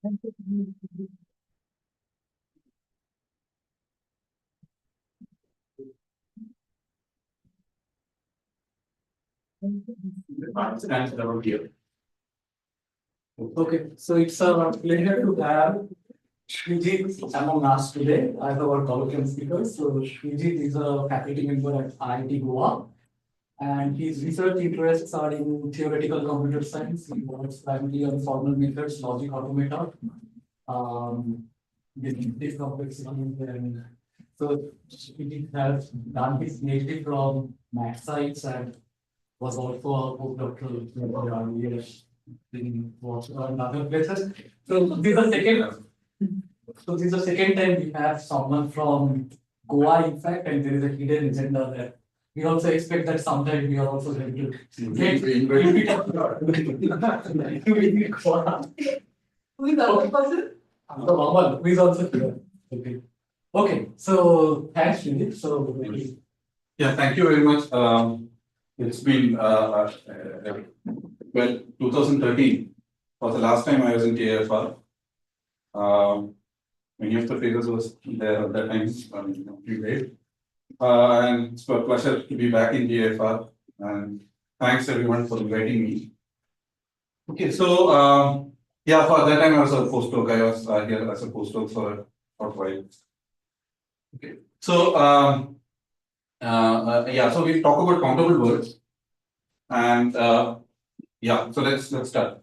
Stand around here. Okay, so it's a pleasure to have Sreejith among us today as our colloquial speaker. So Sreejith is a faculty member at IIT Goa, and his research interests are in theoretical computer science. He works primarily on formal methods, logic automata, this complexity, and so he has done his PhD from math science and was also a postdoctoral earlier in other places. So this is the second. So this is the second time we have someone from Goa, in fact, and there is a hidden agenda there. We also expect that sometime we are also going to get Goa. Who is the other person? The Mamal, who is also here. Okay. Okay. So thanks, Sreejith. So yeah, thank you very much. It's been 2013 was the last time I was in TFR. Many of the figures was there at that time. Great. And it's a pleasure to be back in TFR. And thanks everyone for inviting me. Okay, so yeah, for that time I was a postdoc. I was here as a postdoc for a short while. Okay, so yeah, so we'll talk about countable words, and yeah, so let's start.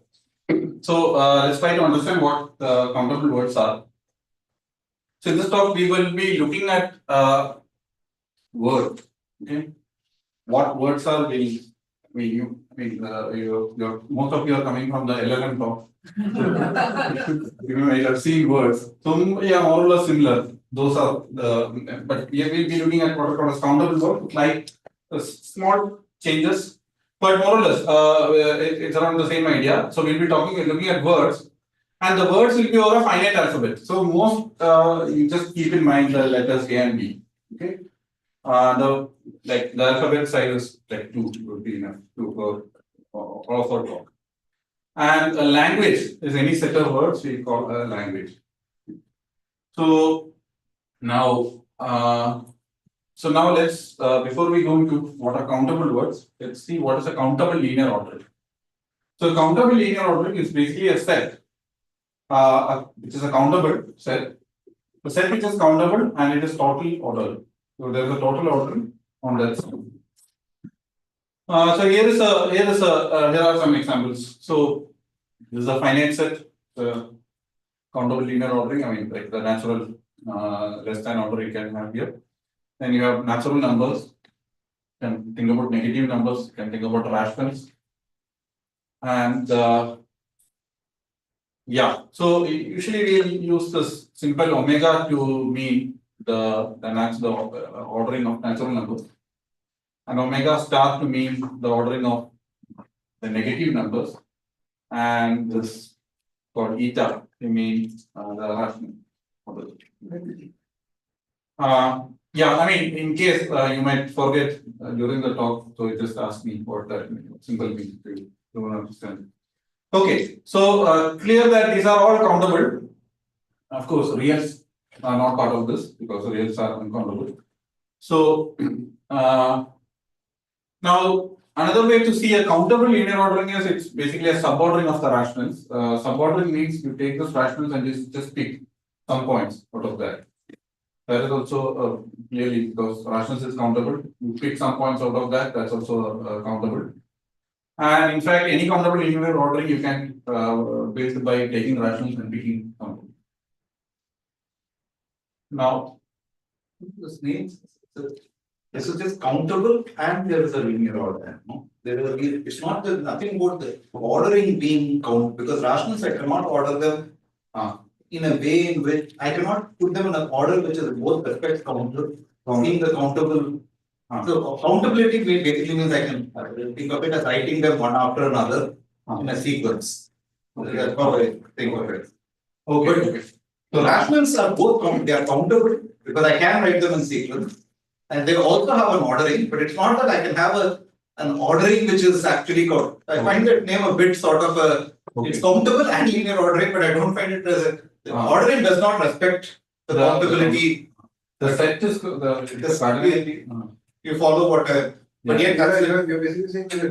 So let's try to understand what countable words are. So in this talk, we will be looking at words. Okay, what words are we most of you are coming from the LLM talk. You might have seen words. So yeah, more or less similar. Those are the, but we will be looking at what are called as countable words, like small changes, but more or less it's around the same idea. So we'll be looking at words, and the words will be over a finite alphabet. So most you just keep in mind the letters A and B. Okay, the alphabet size is like 2 would be enough for all of our talk. And a language is any set of words we call a language. So now, let's before we go into what are countable words, let's see what is a countable linear ordering. So countable linear ordering is basically a set, which is a countable set, a set which is countable and it is totally ordered. So there is a total ordering on that set. So here are some examples. So this is a finite set, countable linear ordering. I mean, like the natural less than order you can have here. Then you have natural numbers. You can think about negative numbers. You can think about rationals. And yeah, so usually we use this simple omega to mean the ordering of natural numbers, and omega star to mean the ordering of the negative numbers, and this called eta to mean the rational order. Yeah, I mean, in case you might forget during the talk, so you just ask me what that symbol means if you don't understand. Okay, so clear that these are all countable. Of course, reals are not part of this because reals are uncountable. So now another way to see a countable linear ordering is it's basically a subordering of the rationals. Subordering means you take those rationals and just pick some points out of that. That is also clearly because rationals is countable. You pick some points out of that. That's also countable. And in fact, any countable linear ordering you can build by taking rationals and picking countable. Now, this means this is just countable and there is a linear order. No? It's not nothing about the ordering being count because rationals I cannot order them in a way in which I cannot put them in an order which is both respects countable, in the countable. So countability basically means I can think of it as writing them one after another in a sequence. Okay, that's how I think of it. okay. So rationals are both they are countable because I can write them in sequence, and they also have an ordering. But it's not that I can have an ordering which is actually called. I find that name a bit sort of a. It's countable and linear ordering, but I don't find it as a. The ordering does not respect the countability. The set is the You follow what I. But yet, you're basically saying that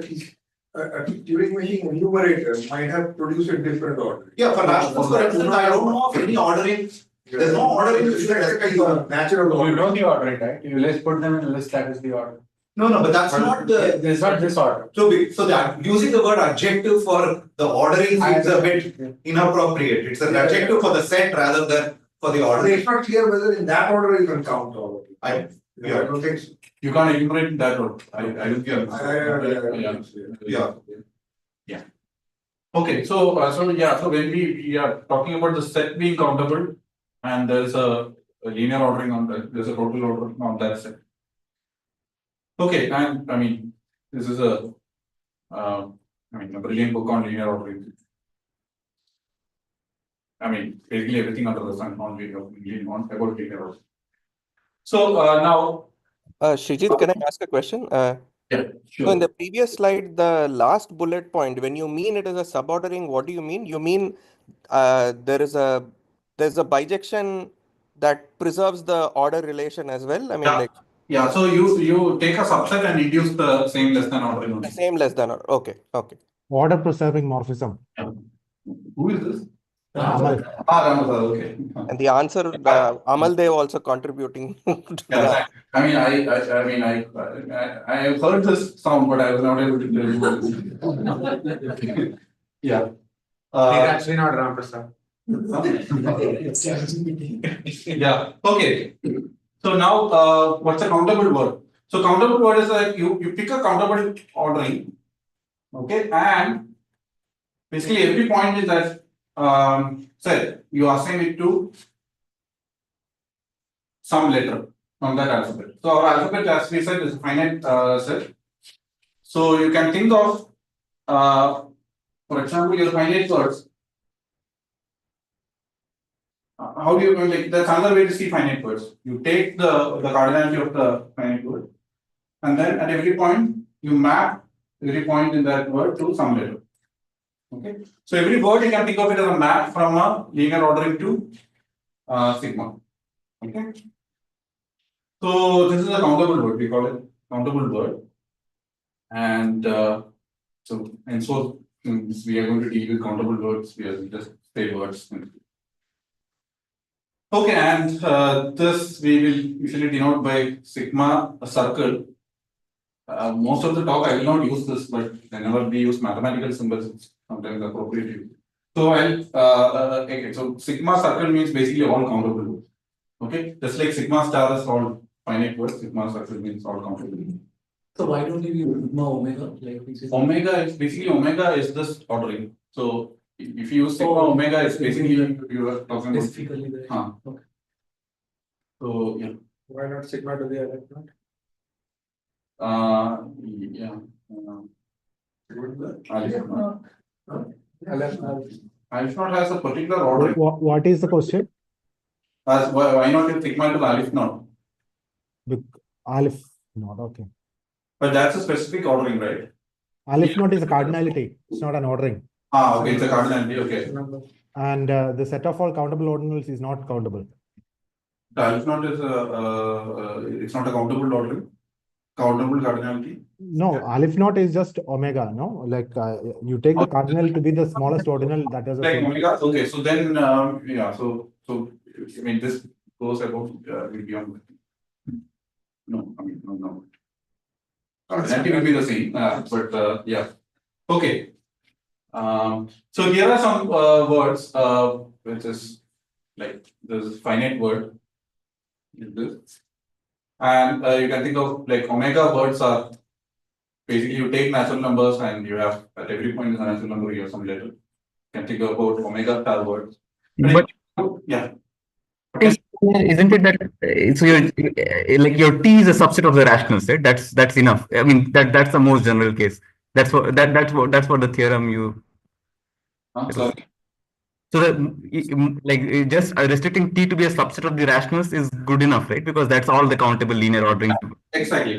a Turing machine enumerator might have produced a different order. Yeah, for rationals, for instance, I don't know of any ordering. There's no ordering which should respect the natural order. You know the ordering, right? You let's put them in a list that is the order. No, but that's not the. It's not this order. So using the word adjective for the ordering is a bit inappropriate. It's an adjective for the set rather than for the ordering. It's not clear whether in that order you can count all of it. I don't think so. You can't enumerate that order. I don't care. Yeah. Okay, so when we are talking about the set being countable, and there is a linear ordering on that, there's a total ordering on that set. Okay, and I mean, this is a brilliant book on linear ordering. I mean, basically everything under the sun on about linear ordering. So now, Sreejith, can I ask a question? yeah, So sure. in the previous slide, the last bullet point, when you mean it is a subordering, what do you mean? You mean there's a bijection that preserves the order relation as well? I mean, Yeah, so you take a subset and induce the same less than ordering. the same less than order. Okay. Order preserving morphism. Who is this? Amal. Ramasar, okay. And the answer, Amal Dev also contributing. To Yeah, I mean, I have heard this sound, but I was not able to tell you what it is. Yeah. It's actually not Ramprasad. Yeah. Okay. So now, what's a countable word? So countable word is like you pick a countable ordering, okay, and basically every point is that say you assign it to some letter from that alphabet. So our alphabet, as we said, is a finite set. So you can think of, for example, your finite words. How do you like? That's another way to see finite words. You take the cardinality of the finite word, and then at every point you map every point in that word to some letter. Okay. So every word you can think of it as a map from a linear ordering to sigma. Okay. So this is a countable word. We call it countable word, and so since we are going to deal with countable words, we are just say words. Okay, and this we will usually denote by sigma, a circle. Most of the talk I will not use this, but whenever we use mathematical symbols, it's sometimes appropriate to use. So okay, so sigma circle means basically all countable words. Okay, just like sigma star is all finite words, sigma circle means all countable words. So why don't you use sigma omega? Like Omega is basically omega is this ordering. So if you use sigma omega, it's basically you are talking about. specifically there. Okay. So yeah. Why not sigma to the other point? Yeah. Alif not has a particular ordering. What is the question? As why not use sigma to alif not? Aleph not, okay. But that's a specific ordering, right? Aleph not is a cardinality. It's not an ordering. Okay, it's a cardinality, okay. And the set of all countable ordinals is not countable. The alif not is it's not a countable ordering. Countable cardinality. No, Aleph not is just omega, no? Like you take the cardinal to be the smallest ordinal that is a Like omega. Okay, so then yeah, so I mean this goes about beyond. No, I mean no. Cardinality will be the same, but yeah. Okay. So here are some words which is like this finite word. Is this. And you can think of like omega words are basically you take natural numbers and you have at every point in the natural number you have some letter. You can think about omega star words. But yeah. Isn't it that so like your T is a subset of the rationals, right? That's enough. I mean that's the most general case. That's what the theorem you. Sorry. So like just restricting T to be a subset of the rationals is good enough, right? Because that's all the countable linear ordering. Exactly.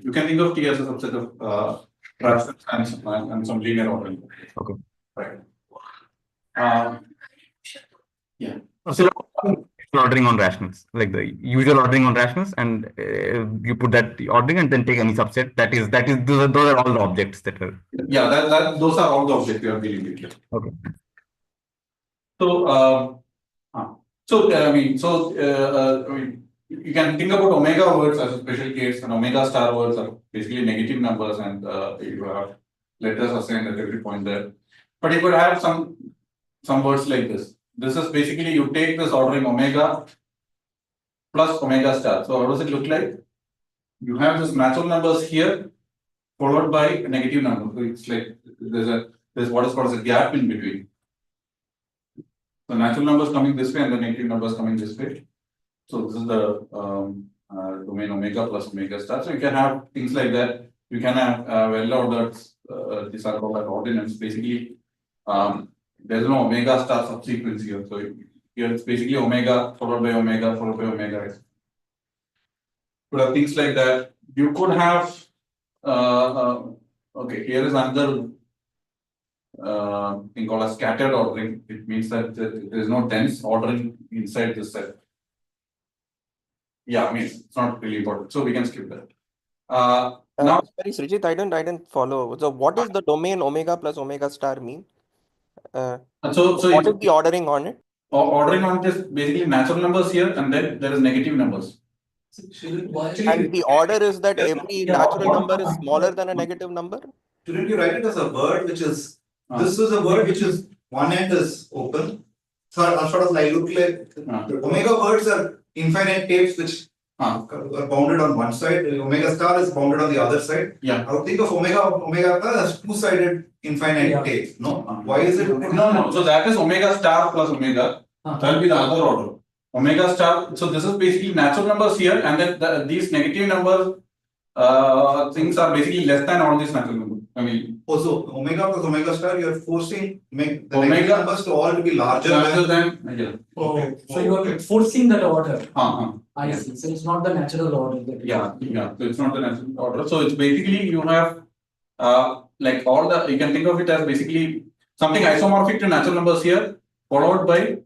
You can think of T as a subset of rationals and some linear ordering. Okay. Right. Yeah. So ordering on rationals, like the usual ordering on rationals, and you put that ordering and then take any subset. That is those are all the objects that are. Yeah, those are all the objects we are dealing with here. Okay. So, I mean, you can think about omega words as a special case, and omega star words are basically negative numbers, and you have letters assigned at every point there. But you could have some words like this. This is basically you take this ordering omega plus omega star. So how does it look like? You have this natural numbers here, followed by a negative number. So it's like there's what is called as a gap in between. So natural numbers coming this way and the negative numbers coming this way. So this is the domain omega plus omega star. So you can have things like that. You can have well ordered. These are called ordinals. Basically, there's no omega star subsequence here. So here it's basically omega followed by omega followed by omega. Could have things like that. You could have. Okay, here is another thing called a scattered ordering. It means that there is no dense ordering inside this set. Yeah, I mean it's not really important, so we can skip that. Now, sorry, Sreejith, I didn't follow. So, what is the domain omega plus omega star mean? so What is the ordering on it? Ordering on this basically natural numbers here, and then there is negative numbers. And the order is that every natural number is smaller than a negative number? Shouldn't you write it as a word which is, this is a word which is, one end is open. So sort of like, look like, omega words are infinite tapes which are bounded on one side, omega star is bounded on the other side. Yeah. I would think of omega as two-sided infinite tapes, no? Why is it? No. So that is omega star plus omega. That will be the other order. Omega star. So this is basically natural numbers here, and then these negative numbers things are basically less than all these natural numbers. I mean, also omega plus omega star, you are forcing the omega negative numbers to all to be larger than yeah. Oh, so you are forcing that order. I Yeah. see. So it's not the natural order. Yeah. So it's not the natural order. So it's basically you have like all the, you can think of it as basically something isomorphic to natural numbers here, followed by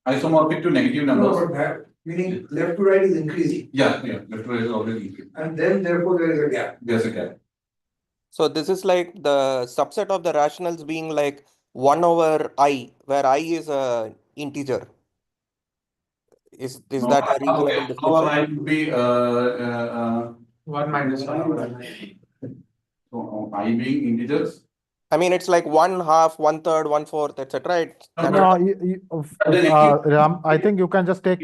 isomorphic to negative numbers. No, but that meaning left to right is increasing, Yeah. Left to right is already increased. and then therefore there is a gap. There's a gap. So this is like the subset of the rationals being like 1 over I, where I is a integer. Is that a reasonable description? Our I would be 1 minus 1. so I being integers. I mean, it's like 1/2, 1/3, 1/4, etc. No, Ram, I think you can just take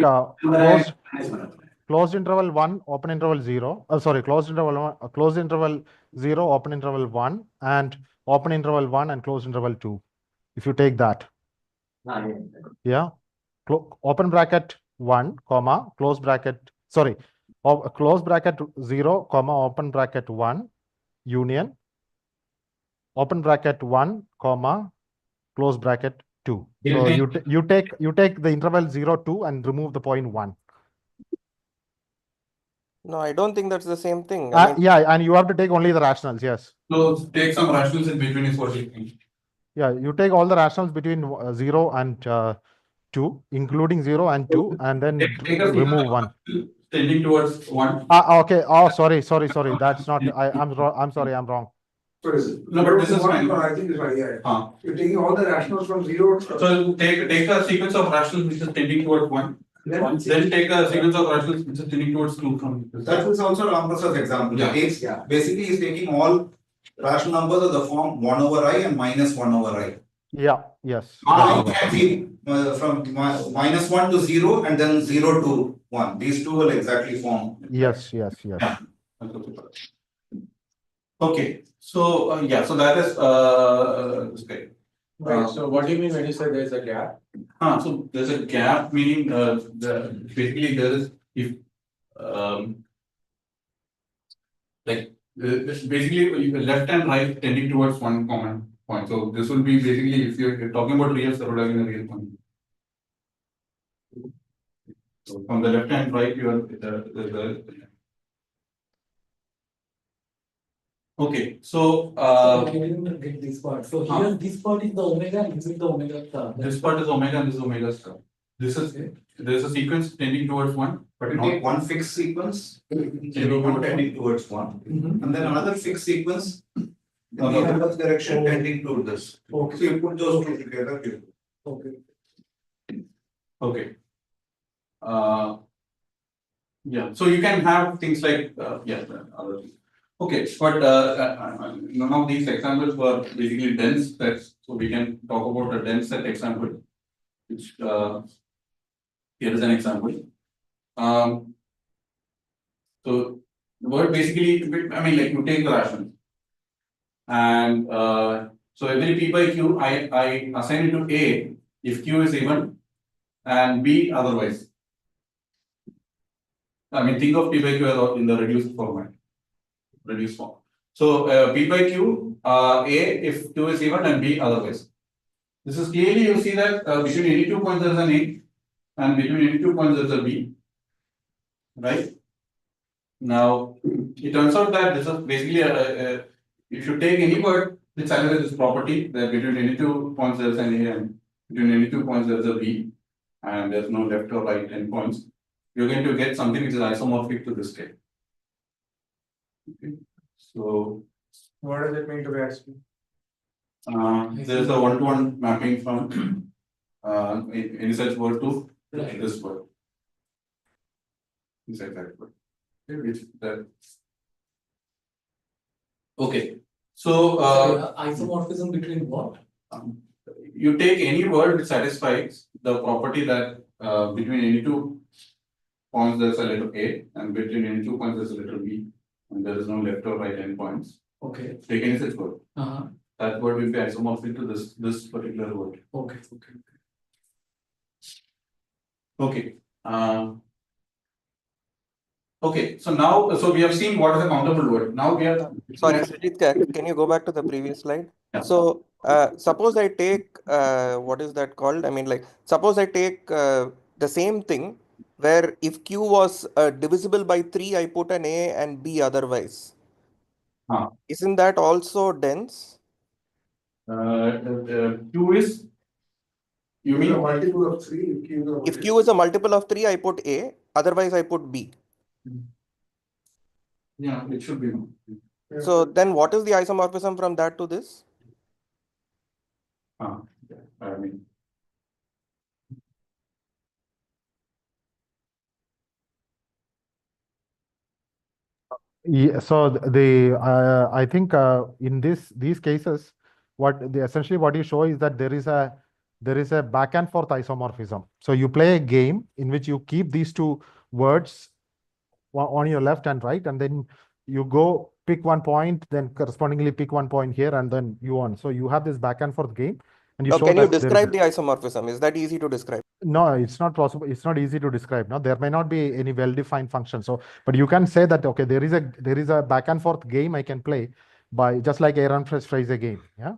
closed interval 1, open interval 0. Sorry, closed interval 1, closed interval 0, open interval 1, and open interval 1 and closed interval 2. If you take that, yeah, open bracket 1, comma, close bracket, sorry, close bracket 0, comma, open bracket 1, union, open bracket 1, comma, close bracket 2. So you take the interval 0, 2 and remove the point 1. No, I don't think that's the same thing. Yeah, and you have to take only the rationals, yes. So take some rationals in between is what you think. Yeah, you take all the rationals between 0 and 2, including 0 and 2, and then remove 1. Tending towards 1. Okay. Oh, sorry. That's not. I'm sorry. I'm wrong. So No, but this is fine. I think it's right. Yeah. You're taking all the rationals from 0. So take a sequence of rationals which is tending towards 1. Then take a sequence of rationals which is tending towards 2 from this. That is also Ramprasad's example. Yeah. Basically, he's taking all rational numbers of the form 1 over I and minus 1 over I. Yeah. Yes. I can see from minus 1 to 0 and then 0 to 1. These two will exactly form. Yes. Okay. So so that is okay. Right. So what do you mean when you say there is a gap? So there's a gap, meaning basically there is if like basically left and right tending towards one common point. So this will be basically if you're talking about reals, that would have been a real point. So from the left and right, you are Okay, so I didn't get this part. So Huh. here, this part is the omega, and this is the omega star. this part is omega and this is omega star. This is there is a sequence tending towards one, but You not take one fixed sequence, zero one tending towards one, and then another fixed sequence in the other direction tending to this. Okay. So you put those two together. Okay. okay. Yeah, so you can have things like other things. Okay, but none of these examples were basically dense sets, so we can talk about a dense set example, which here is an example. So the word basically, I mean, like you take the ration, and so every p by q, I assign it to A if q is even, and B otherwise. I mean, think of p by q as in the reduced format, reduced form. So p by q, A if q is even and B otherwise. This is clearly you see that between any 2 points there is an A, and between any 2 points there is a B, right? Now it turns out that this is basically if you take any word which satisfies this property that between any 2 points there is an A and between any 2 points there is a B, and there's no left or right endpoints, you're going to get something which is isomorphic to this state. Okay. So What does it mean to be actually? there's a one-to-one mapping from any such word to this word. This exact word. Which that. Okay. So Isomorphism between what? you take any word which satisfies the property that between any 2 points there's a letter A, and between any 2 points there's a letter B, and there is no left or right endpoints. Okay. Take any such word. Uh-huh. That word will be isomorphic to this particular word. Okay. Okay. Okay. Okay. So now, so we have seen what is a countable word. Now we are. Sorry, Sreejith, can you go back to the previous slide? Yeah. So, suppose I take, what is that called? I mean, like, suppose I take the same thing where if Q was divisible by 3, I put an A and B otherwise. Isn't that also dense? Q is, you mean? A multiple of three. If Q is a multiple of 3, I put A, otherwise I put B. Yeah, it should be. So then what is the isomorphism from that to this? I mean. Yeah, so I think in these cases, essentially what you show is that there is a back and forth isomorphism. So you play a game in which you keep these two words on your left and right, and then you go pick one point, then correspondingly pick one point here, and then you on. So you have this back and forth game, and you show Can you that there is describe the isomorphism? Is that easy to describe? No, it's not possible. It's not easy to describe. No, there may not be any well-defined function. So, but you can say that okay, there is a back and forth game I can play by just like Aaron phrase a game. Yeah.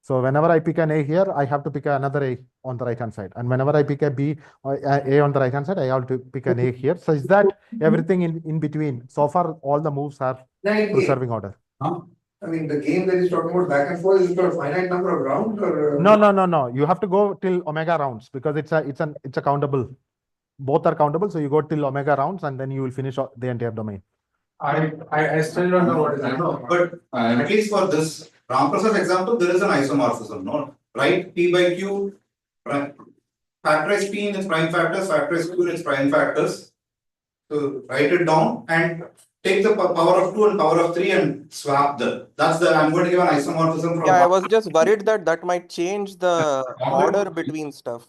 So whenever I pick an A here, I have to pick another A on the right hand side, and whenever I pick a B or A on the right hand side, I have to pick an A here. So is that everything in between? So far, all the moves are preserving order. I mean, the game that is talking about back and forth is for a finite number of rounds, or No. You have to go till omega rounds because it's a countable. Both are countable, so you go till omega rounds and then you will finish the entire domain. I still don't know what is that. No, but at least for this Ramprasad example, there is an isomorphism, no? Right? P by Q, right? Factorize P in its prime factors, factorize Q in its prime factors. So write it down and take the power of 2 and power of 3 and swap them. I'm going to give an isomorphism from. Yeah, I was just worried that might change the order between stuff.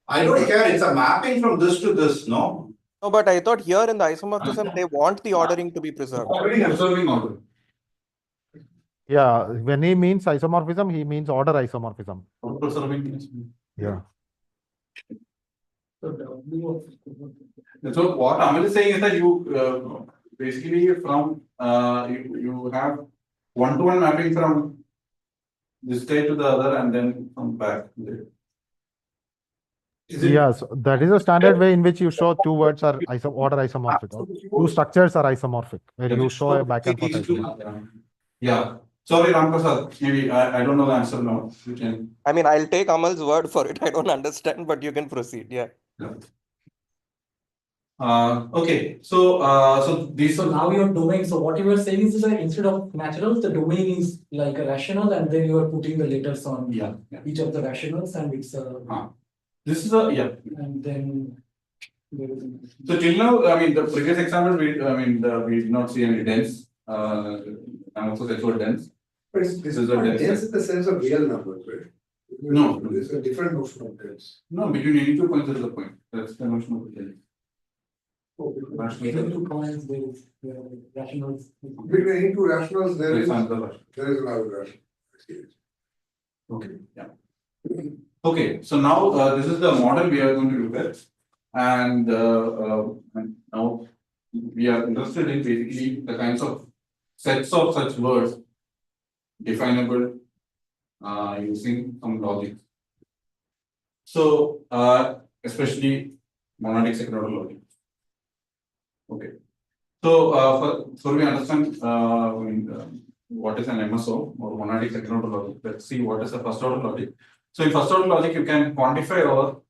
I don't care, it's a mapping from this to this, no? No, but I thought here in the isomorphism, they want the ordering to be preserved. Already preserving order. Yeah, when he means isomorphism, he means order isomorphism. Preserving. Yeah. So what Amal is saying is that you basically from you have one-to-one mapping from this state to the other and then from back. Yes, that is a standard way in which you show two words are order isomorphic. Two structures are isomorphic, where you show a back and forth isomorphic. Yeah. Sorry, Ramprasad. Maybe I don't know the answer now. You can. I mean, I'll take Amal's word for it. I don't understand, but you can proceed. Yeah. Okay. So these So are now your domain, so what you were saying is that instead of naturals, the domain is like a rational, and then you are putting the letters on yeah. each of the rationals, and it's a, This is a and then there is a- So till now, I mean, the previous example, we did not see any dense. And also that word dense. But this This is is a not dense. dense in the sense of real numbers, right? No. It's a different notion of dense. No, between any 2 points there is a point. That's the notion of dense. between 2 points, there is rationals. Between any two rationals, there is another version. another rational. Okay. Yeah. Okay. So now this is the model we are going to look at, and now we are interested in basically the kinds of sets of such words definable using some logic. So especially monadic second order logic. Okay. So so we understand what is an MSO or monadic second order logic. Let's see what is a first order logic. So in first order logic, you can quantify or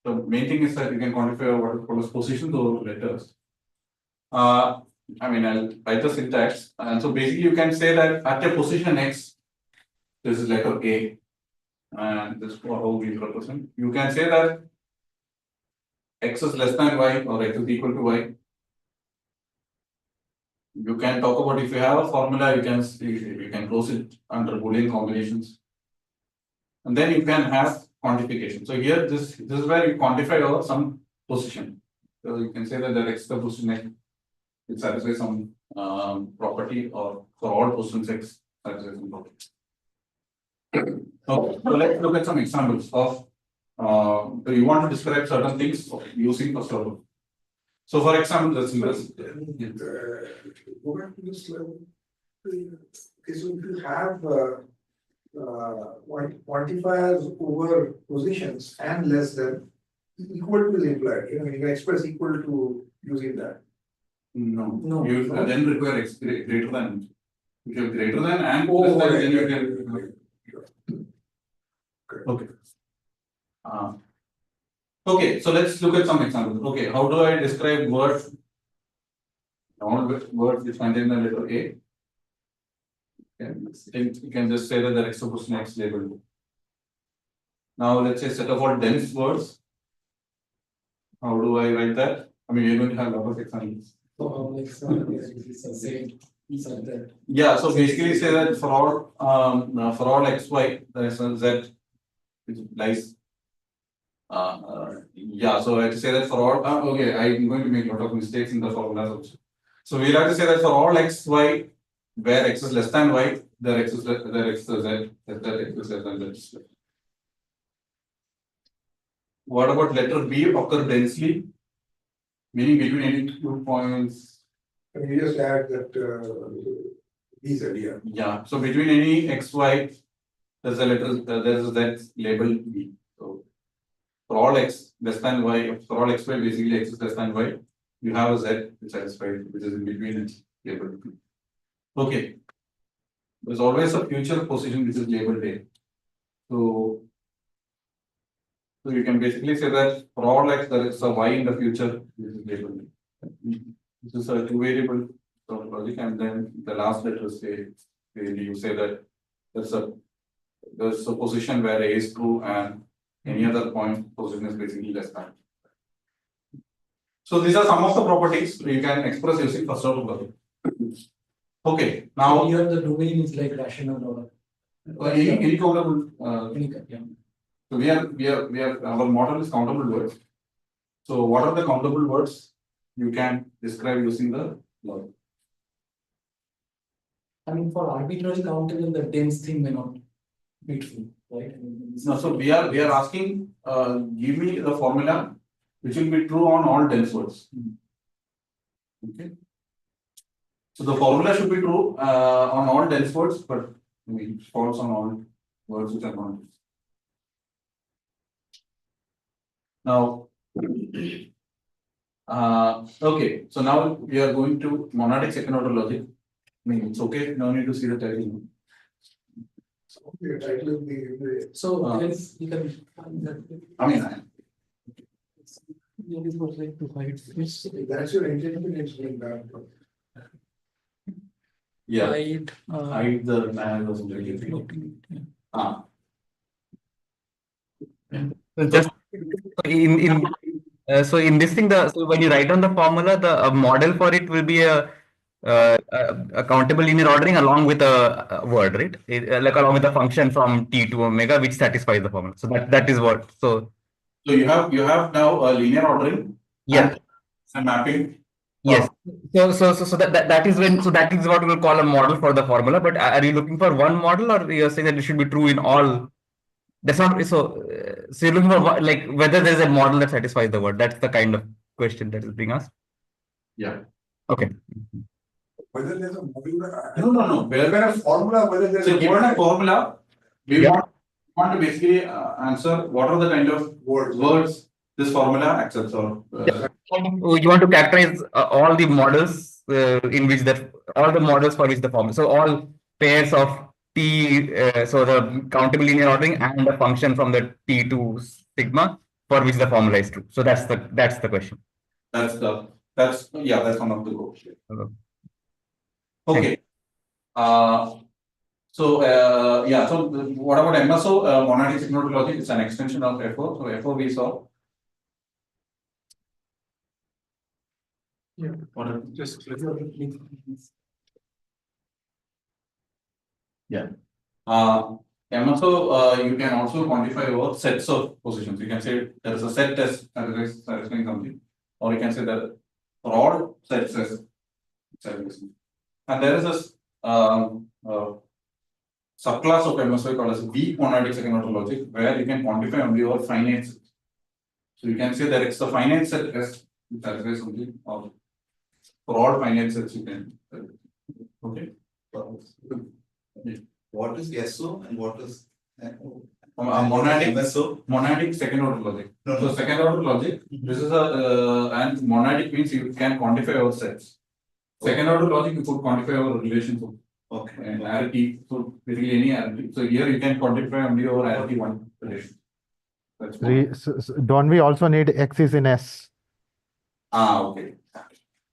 the main thing is that you can quantify what is called as positions or letters. I mean, I'll write the syntax. And so basically, you can say that at a position X, this is letter A, and this is how we represent. You can say that X is less than Y or X is equal to Y. You can talk about if you have a formula, you can close it under Boolean combinations. And then you can have quantification. So here, this is where you quantify over some position. So you can say that the X the position X, it satisfies some property, or for all positions X satisfies some property. Okay, so let's look at some examples of you want to describe certain things using first order. So for example, let's Go back to this level. Okay, so if you have quantifiers over positions and less than, equal to is implied, you can express equal to using that. No, you then require X greater than. If you have greater than and Oh, less than, right. then you can. Okay. Okay, so let's look at some examples. Okay, how do I describe words? All words which contain the letter A. You can just say that the X opposition X labeled. Now let's say set of all dense words. How do I write that? I mean, you're going to have a lot of examples. So like say that. Yeah, so basically say that for all X, Y, there is a Z which lies. Yeah, so I have to say that for all, okay, I'm going to make a lot of mistakes in the formulas also. So we'll have to say that for all X, Y, where X is less than Y, there X is Z, that X is less than Z. What about letter B occur densely? Meaning between any 2 points. And you just add that these are here. Yeah, so between any X, Y, there's a letter, there's a Z labeled B. So for all X less than Y, for all X, Y, basically X is less than Y, you have a Z which satisfies, which is in between it labeled B. Okay. There's always a future position which is labeled A. So you can basically say that for all X there is a Y in the future which is labeled A. This is a 2 variable logic, and then the last letter say you say that there's a position where A is true and any other point position is basically less than. So these are some of the properties you can express using first order logic. Okay, now So here the domain is like rational or any countable. yeah. So we are our model is countable words. So what are the countable words you can describe using the logic? I mean, for arbitrary countable, the dense thing may not be true, right? No, so we are asking, give me the formula which will be true on all dense words. Okay. So the formula should be true on all dense words, but false on all words which are not dense. Now, okay, so now we are going to monadic second order logic. mean, it's okay, no need to see the title. The title will be. So if you can. I mean, That's your intention is being done. yeah, Hide, hide the man was really. Ah, So just so in this thing, so when you write down the formula, the model for it will be a countable linear ordering along with a word, right? Like along with a function from t to omega, which satisfies the formula. So that is what. So so you have now a linear ordering. yeah. And mapping. Yes. So that is when, so that is what we'll call a model for the formula. But are you looking for one model, or you're saying that it should be true in all? That's not so. So you're looking for like whether there's a model that satisfies the word. That's the kind of question that is being asked. Yeah. Okay. Whether there's a modular. No. Whether a formula, whether there's So given a formula, we Yeah. want to basically answer what are the kind of words this formula accepts or. You want to characterize all the models in which that all the models for which the formula. So all pairs of t. So the countable linear ordering and the function from the t to sigma for which the formula is true. So that's the question. That's one of the goals. Okay. Okay. So what about MSO? Monadic signal logic is an extension of FO. So FO we saw. Yeah. Just yeah. MSO you can also quantify over sets of positions. You can say there is a set test that is satisfying something, or you can say that for all set tests satisfying. And there is a subclass of MSO called as weak monadic second order logic, where you can quantify only over finite sets. So you can say that it's the finite set test which satisfies something, or for all finite sets you can. Okay. What is SO and what is monadic second order logic. No, So second order logic, this is a and monadic means you can quantify over sets. Second order logic you could quantify over relations. Okay. And arity, so basically any arity. So here you can quantify only over arity one relation. That's one. Don't we also need X is in S? Okay.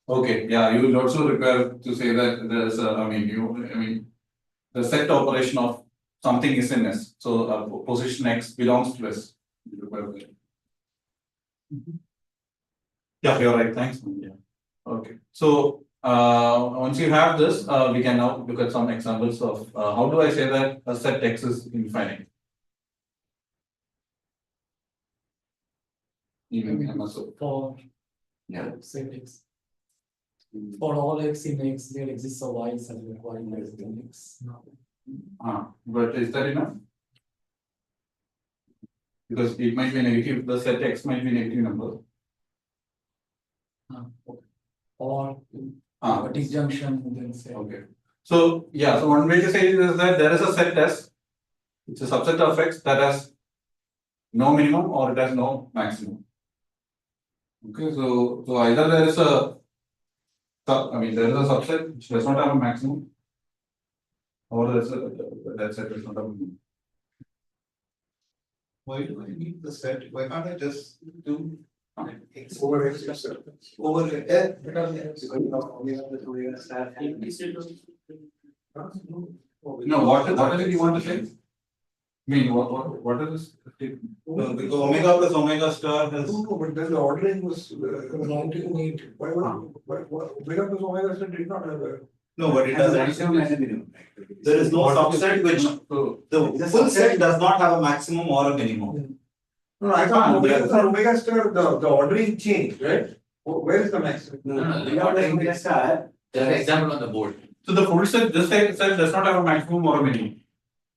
Okay, yeah, you will also require to say that there's the set operation of something is in S. So position X belongs to S. You require that. Yeah, you're right. Thanks. Yeah. Okay. So once you have this, we can now look at some examples of how do I say that a set X is infinite? Even MSO. For say X. For all X in X, there exists a Y such that Y less than X. But is that enough? Because it might be negative, the set X might be negative number. Or a disjunction, then say. Okay. So yeah, so one way to say it is that there is a set S, it's a subset of X that has no minimum or it has no maximum. Okay, so either there is a there is a subset which does not have a maximum, or there is that set does not have a minimum. Why do I need the set? Why can't I just do X Over X itself. over No, what is it you want to say? I mean, what is this? because omega plus omega star has. No, but then the ordering was. Why omega plus omega star did not have a. No, but it doesn't. There is no subset which the full set does not have a maximum or a minimum. No, I thought omega star, the ordering changed, right? Where is the maximum? Omega star. There's an example on the board. So the full set, this set does not have a maximum or a minimum.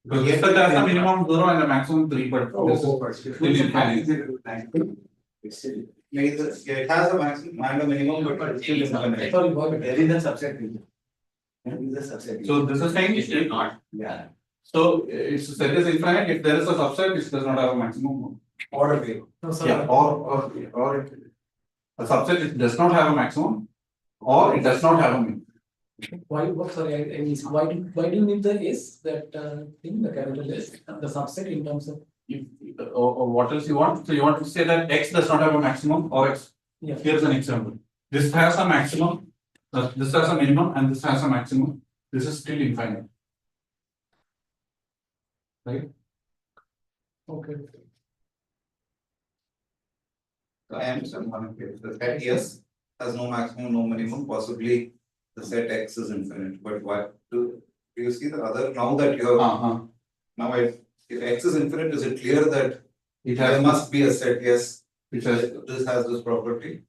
Because this set has a minimum 0 and a maximum 3, but this is still infinite. It has a maximum and a minimum, but it's still infinite. There is a subset. There is a subset. So this is saying It is not. Yeah. so its set is infinite. If there is a subset, it does not have a maximum. Or a minimum. Yeah, or a subset it does not have a maximum, or it does not have a minimum. Why, what, sorry, I missed. Why do you need the S, that thing, the capital S, the subset in terms of? Or what else you want? So you want to say that X does not have a maximum or X? Yeah. Here's an example. This has a maximum, this has a minimum, and this has a maximum. This is still infinite. Right? Okay. So I understand one of it. The set S has no maximum, no minimum, possibly the set X is infinite, but what do you see the other, now that you have, now if X is infinite, is it clear that It there has must be a set S which has this has this property?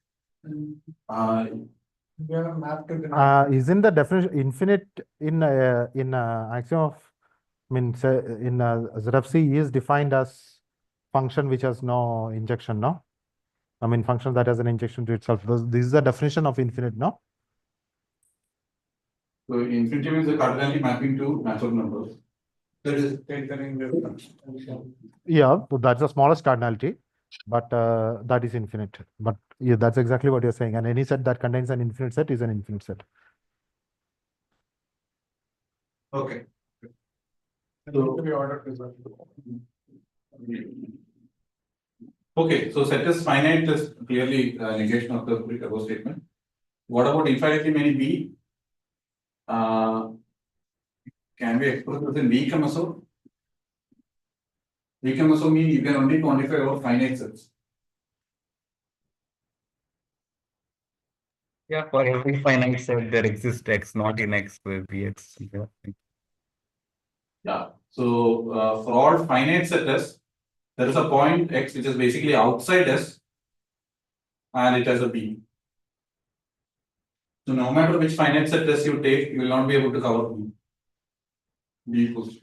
Yeah, map to the. Isn't the definition infinite in axiom of, I mean, say, in ZFC is defined as function which has no injection, no? I mean, function that has an injection to itself. This is the definition of infinite, no? So infinity means the cardinality mapping to natural numbers. There is Yeah, so that's the smallest cardinality, but that is infinite. But yeah, that's exactly what you're saying. And any set that contains an infinite set is an infinite set. okay. So, okay, so set is finite is clearly a negation of the above statement. What about infinitely many B? Can we express this in weak MSO? Weak MSO means you can only quantify over finite sets. Yeah, for every finite set there exists X not in X with Vx. Yeah. Yeah. So for all finite set S, there is a point X which is basically outside S, and it has a B. So no matter which finite set S you take, you will not be able to cover B. B equals.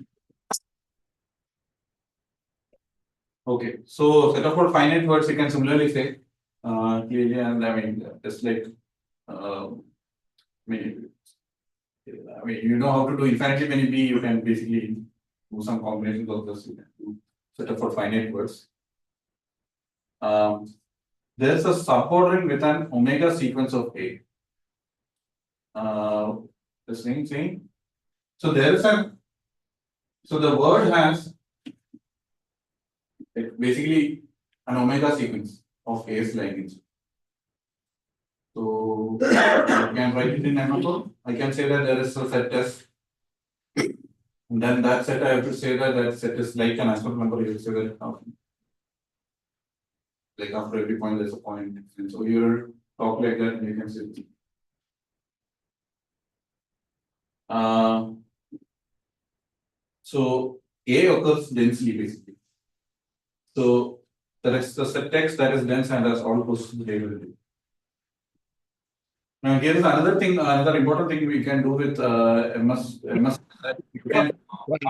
Okay. So set of all finite words you can similarly say clearly, and I mean just like I mean you know how to do infinitely many B, you can basically do some combinations of this. You can do set of all finite words. There's a subordinate with an omega sequence of A. The same thing. So there is a, so the word has basically an omega sequence of A's ligands. So I can write it in MSO. I can say that there is a set S. And then that set I have to say that that set is like an aspect number. You say that like after every point there's a point. And so you talk like that and you can say. So A occurs densely basically. So there is the set text that is dense and has all possible. Now here is another thing, another important thing we can do with MS. You can,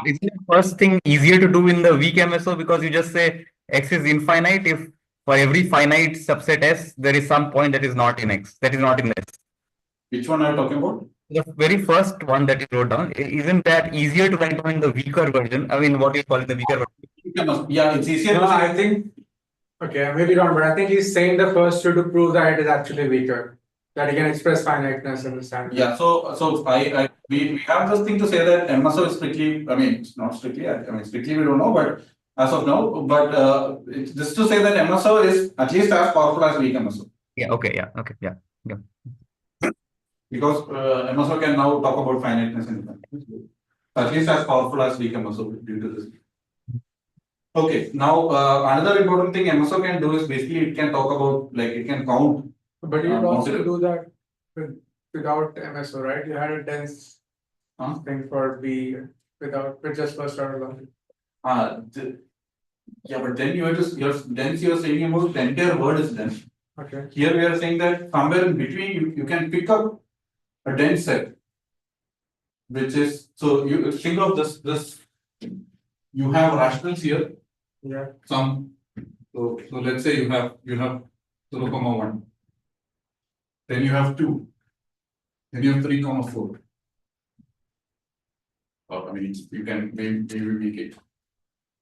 Isn't the first thing easier to do in the weak MSO because you just say X is infinite if for every finite subset S there is some point that is not in X, that is not in S. which one are you talking about? The very first one that you wrote down, isn't that easier to write down in the weaker version? I mean, what do you call it, the weaker version? Yeah, it's easier No, to say. I think, okay, I may be wrong, but I think he's saying the first two to prove that it is actually weaker. That he can express finiteness in the standard. Yeah, so we have this thing to say that MSO is strictly, I mean, it's not strictly, I mean, strictly we don't know, but as of now, but it's just to say that MSO is at least as powerful as weak MSO. Yeah, okay, yeah, okay, yeah. Because MSO can now talk about finiteness and at least as powerful as weak MSO due to this. Okay, now another important thing MSO can do is basically it can talk about, like it can count. But you also do that without MSO, right? You had a dense thing for B with just first order logic. Yeah, but then you are just dense. You are saying about the entire word is dense. Okay. Here we are saying that somewhere in between you can pick up a dense set, which is, so you think of this. You have rationals here. Yeah. So let's say you have 0,1. Then you have 2. Then you have 3,4. Or I mean, you can maybe make it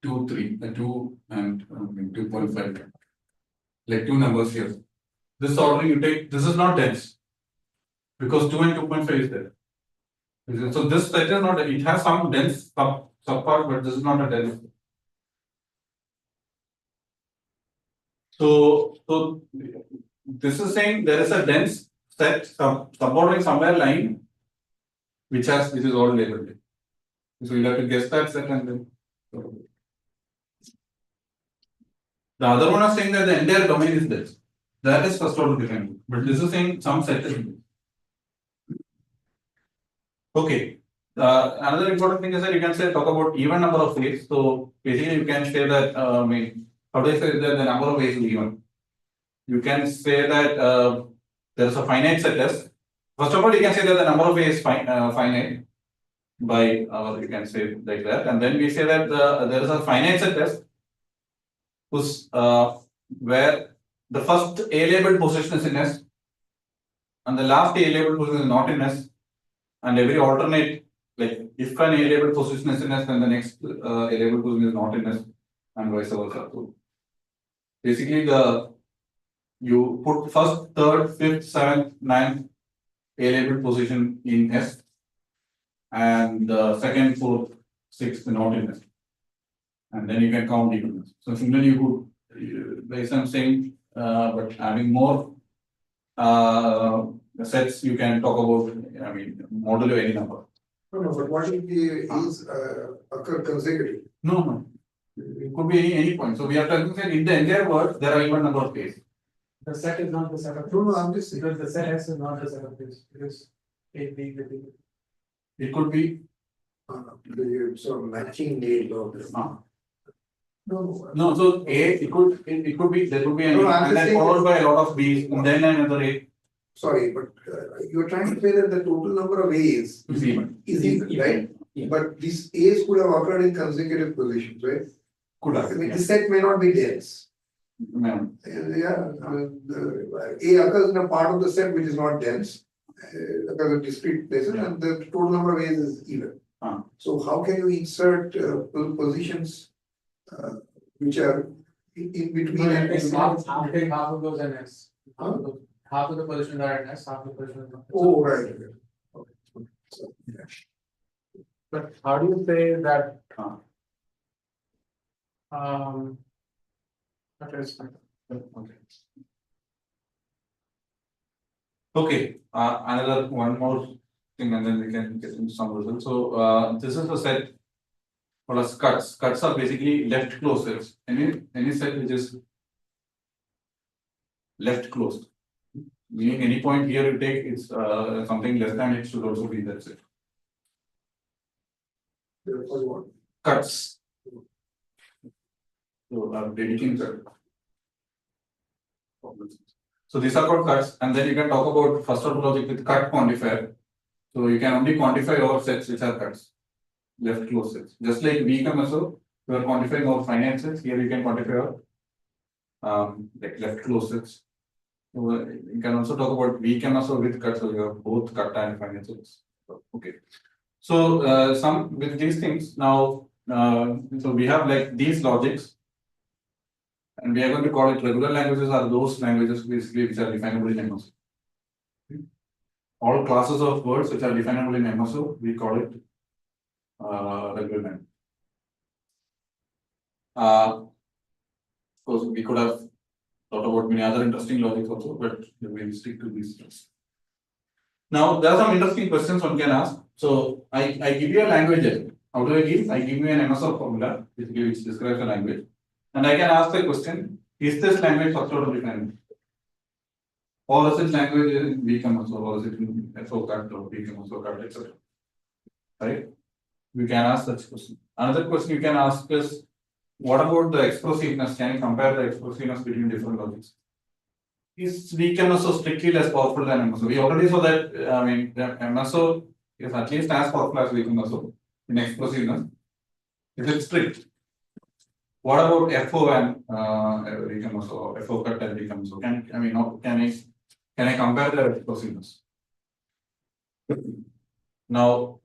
2, 3, 2 and 2.5. Like 2 numbers here. This ordering you take, this is not dense because 2 and 2.5 is there. So this set is not, it has some dense subpart, but this is not a dense. So this is saying there is a dense set subordering somewhere line which is all labeled. So you have to guess that set and then. The other one is saying that the entire domain is dense. That is first order definable. But this is saying some set is dense. Okay. Another important thing is that you can say talk about even number of ways. So basically you can say that how do I say that the number of ways is even? You can say that there is a finite set S. First of all, you can say that the number of ways is finite by you can say like that, and then we say that there is a finite set S whose where the first A labeled position is in S and the last A labeled position is not in S, and every alternate, like if an A labeled position is in S, then the next A labeled position is not in S, and vice versa. So basically you put first, third, fifth, seventh, ninth A labeled position in S, and the second, fourth, sixth not in S, and then you can count even. So similarly, you could, based on saying, but having more sets, you can talk about. I mean, modulo any number. No, but what if the is occur consecutively? No. It could be any point. So we are talking that in the entire word, there are even number of cases. The set is not the set of. No, I'm just saying. Because the set S is not the set of this. It is A, B, B. It could be. The sort of matching name of this. No, so A, it could be, there could be an No, A, I'm and just then saying followed by a lot of B's, and then another A. Sorry, but you're trying to say that the total number of A's Is even. is even, right? Yeah. But these A's could have occurred in consecutive positions, right? Could I have. mean, Yeah. the set may not be dense. Yeah. Yeah, the A occurs in a part of the set which is not dense, occurs in discrete places, and the total number of A's is even. So how can you insert positions which are in between and You take half of those in S. Huh? Half of the positions are in S, half the positions are not. Oh, right. Okay. So, yeah. But how do you say that? That is fine. Okay. Another one more thing, and then we can get into some results. So this is a set called as cuts. Cuts are basically left closed sets. Any set which is left closed, meaning any point here you take, it's something less than it should also be that set. Therefore, what? Cuts. So I'm dedicating cut. So these are called cuts, and then you can talk about first order logic with cut quantifier. So you can only quantify all sets which are cuts, left closed sets. Just like VCMSO, you are quantifying all finite sets. Here you can quantify all like left closed sets. So you can also talk about VCMSO with cuts, so you have both cut and finite sets. Okay. So some with these things now, so we have like these logics. And we are going to call it regular languages are those languages basically which are definable in MSO. All classes of words which are definable in MSO, we call it regular language. Of course, we could have thought about many other interesting logics also, but we will stick to these things. Now, there are some interesting questions one can ask. So, I give you a language. How do I give? I give you an MSO formula, basically which describes the language. And I can ask the question, is this language first order definable? Or is it language in VCMSO, or is it in FOCAT or VCMSO, CAT, etc. Right? We can ask such question. Another question you can ask is, what about the expressiveness? Can you compare the expressiveness between different logics? Is VCMSO strictly less powerful than MSO? We already saw that, I mean, the MSO is at least as powerful as VCMSO in expressiveness. Is it strict? What about FO and VCMSO, FOCAT and VCMSO? Can I compare their expressiveness? Now,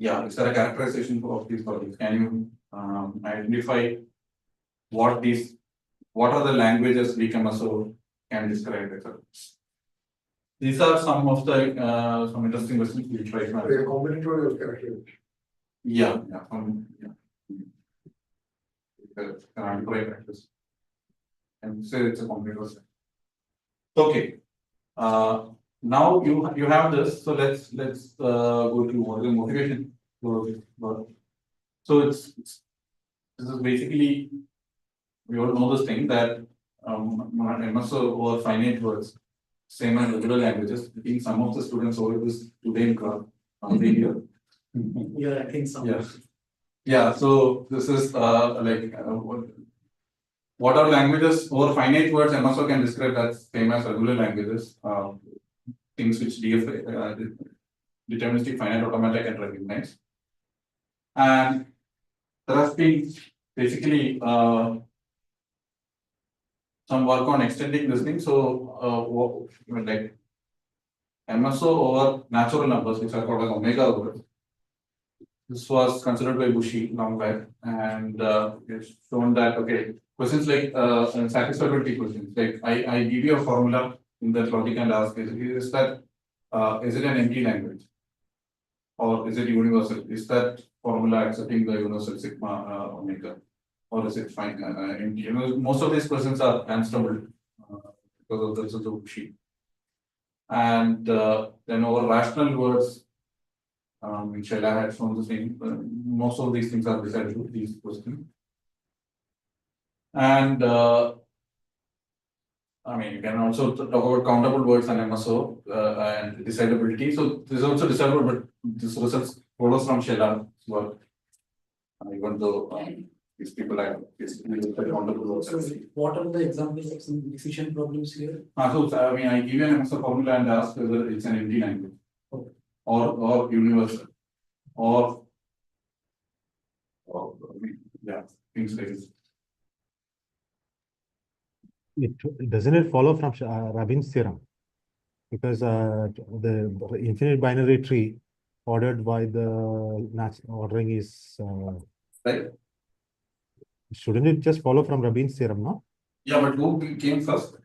yeah, is there a characterization of these logics? Can you identify what are the languages VCMSO can describe, etc. These are some of the some interesting questions we try to Are answer. they combinatorial character? Yeah. Right practice. And say it's a computer set. Okay. Now you have this. So let's go to what the motivation for this work. So this is basically we all know this thing that MSO or finite words, same as regular languages. I think some of the students over this today in class are here. Yeah, I think so. Yeah. Yeah, so this is what are languages or finite words MSO can describe as same as regular languages, things which deterministic finite automata can recognize. And there has been basically some work on extending this thing. So like MSO over natural numbers, which are called as omega words. This was considered by Bushi long back, and it's shown that okay, questions like satisfiability questions, like I give you a formula in that logic and ask is that is it an empty language or is it universal? Is that formula accepting the universal sigma omega, or is it fine empty? You know, most of these questions are answerable because of the result of Bushi. And then over rational words. Michelle had shown the same. Most of these things are decidable, these questions. And I mean, you can also talk about countable words and MSO and decidability. So this is also decidable, but this results follows from Shella's work. Even though these people are countable words. So what are the examples of some decision problems here? So I mean, I give you an MSO formula and ask whether it's an empty language. Okay. Or universal. Or I mean, yeah, things like this. Doesn't it follow from Rabin's theorem? Because the infinite binary tree ordered by the ordering is right. Shouldn't it just follow from Rabin's theorem, no? Yeah, but who came first?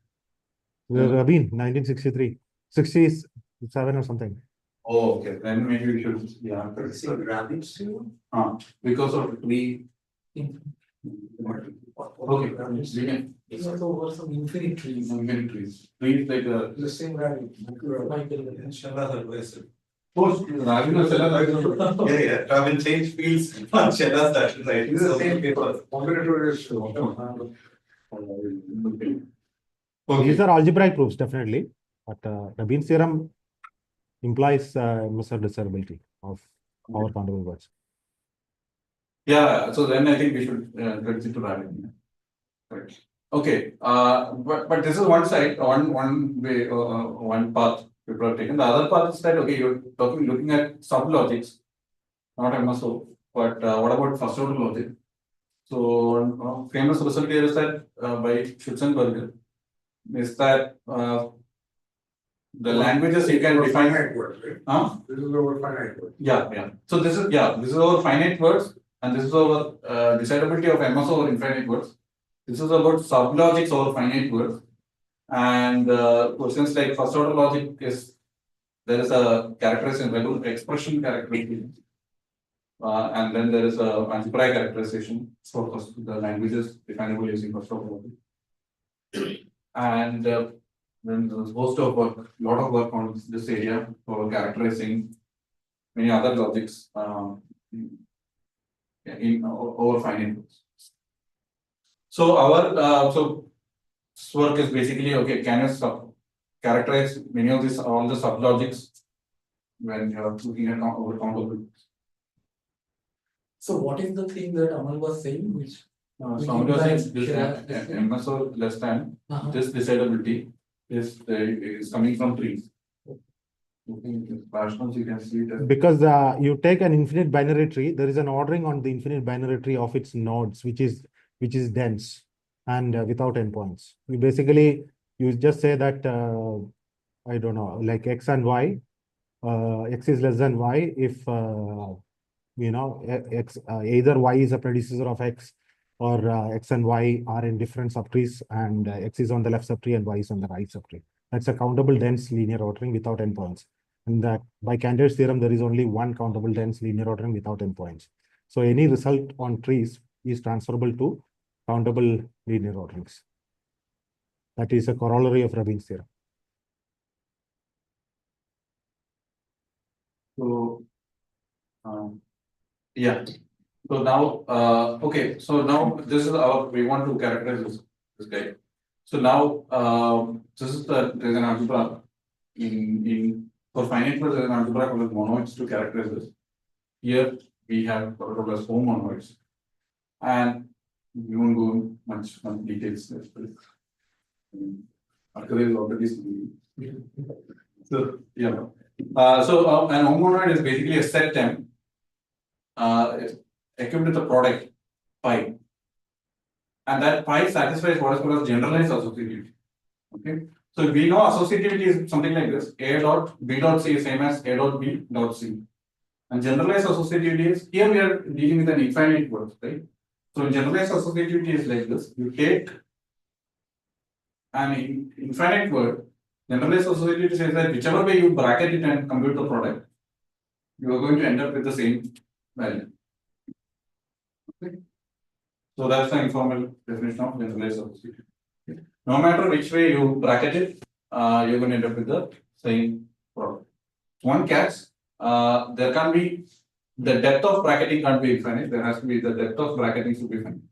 Rabin, 1963, 67 or something. Oh, okay. Then maybe we should, yeah. Rabin's theorem? Because of tree. Okay, we can. It's also over some infinite trees. Infinite trees. Trees like The same Rabin. Post Rabin or Shella's. Yeah. Rabin changed fields on Shella's stations. I think This is the same paper. Combinatorial. These are algebraic proofs, definitely. But Rabin's theorem implies misreducibility of our countable words. Yeah, so then I think we should get it to Rabin. Right. Okay. But this is one side, one way, one path people have taken. The other path is that okay, you're looking at sublogics, not MSO, but what about first order logic? So famous result here is that by Schutzenberger is that the languages you can define. Finite words, right? This is over finite words. Yeah. So this is over finite words, and this is over decidability of MSO over infinite words. This is about sublogics over finite words, and questions like first order logic is there is a characterization, regular expression characterization, and then there is a algebraic characterization for the languages definable using first order logic, and then there's a host of work, lot of work on this area for characterizing many other logics in over finite words. So our this work is basically okay. Can you characterize many of these all the sublogics when you're looking at over countable? So what is the thing that Amal was saying? Which So Amal was saying this MSO less than this decidability is coming from trees. Rationals, you can see it. Because you take an infinite binary tree, there is an ordering on the infinite binary tree of its nodes, which is dense and without endpoints. You just say that I don't know, like x and y, x is less than y if x either y is a predecessor of x, or x and y are in different subtrees, and x is on the left subtree and y is on the right subtree. That's a countable dense linear ordering without endpoints. And that by Cantor's theorem, there is only one countable dense linear ordering without endpoints. So any result on trees is transferable to countable linear orderings. That is a corollary of Rabin's theorem. So, yeah. So now, okay. So now this is our, we want to characterize this guy. So now, this is there's an algebra for finite words, there's an algebra called monoids to characterize this. Here we have what are called as home monoids, and we won't go much details. Algebra is already so yeah. So an homonoid is basically a set term equipped with a product pi, and that pi satisfies what is called as generalized associativity. Okay, so we know associativity is something like this: a dot b dot c is same as a dot b dot c, and generalized associativity is here we are dealing with an infinite word, right? So generalized associativity is like this: you take an infinite word. Generalized associativity says that whichever way you bracket it and compute the product, you are going to end up with the same value. Okay. So that's the informal definition of generalized associativity. Okay. No matter which way you bracket it, you're going to end up with the same product. One catch, there can be the depth of bracketing can't be infinite. There has to be the depth of bracketing should be infinite.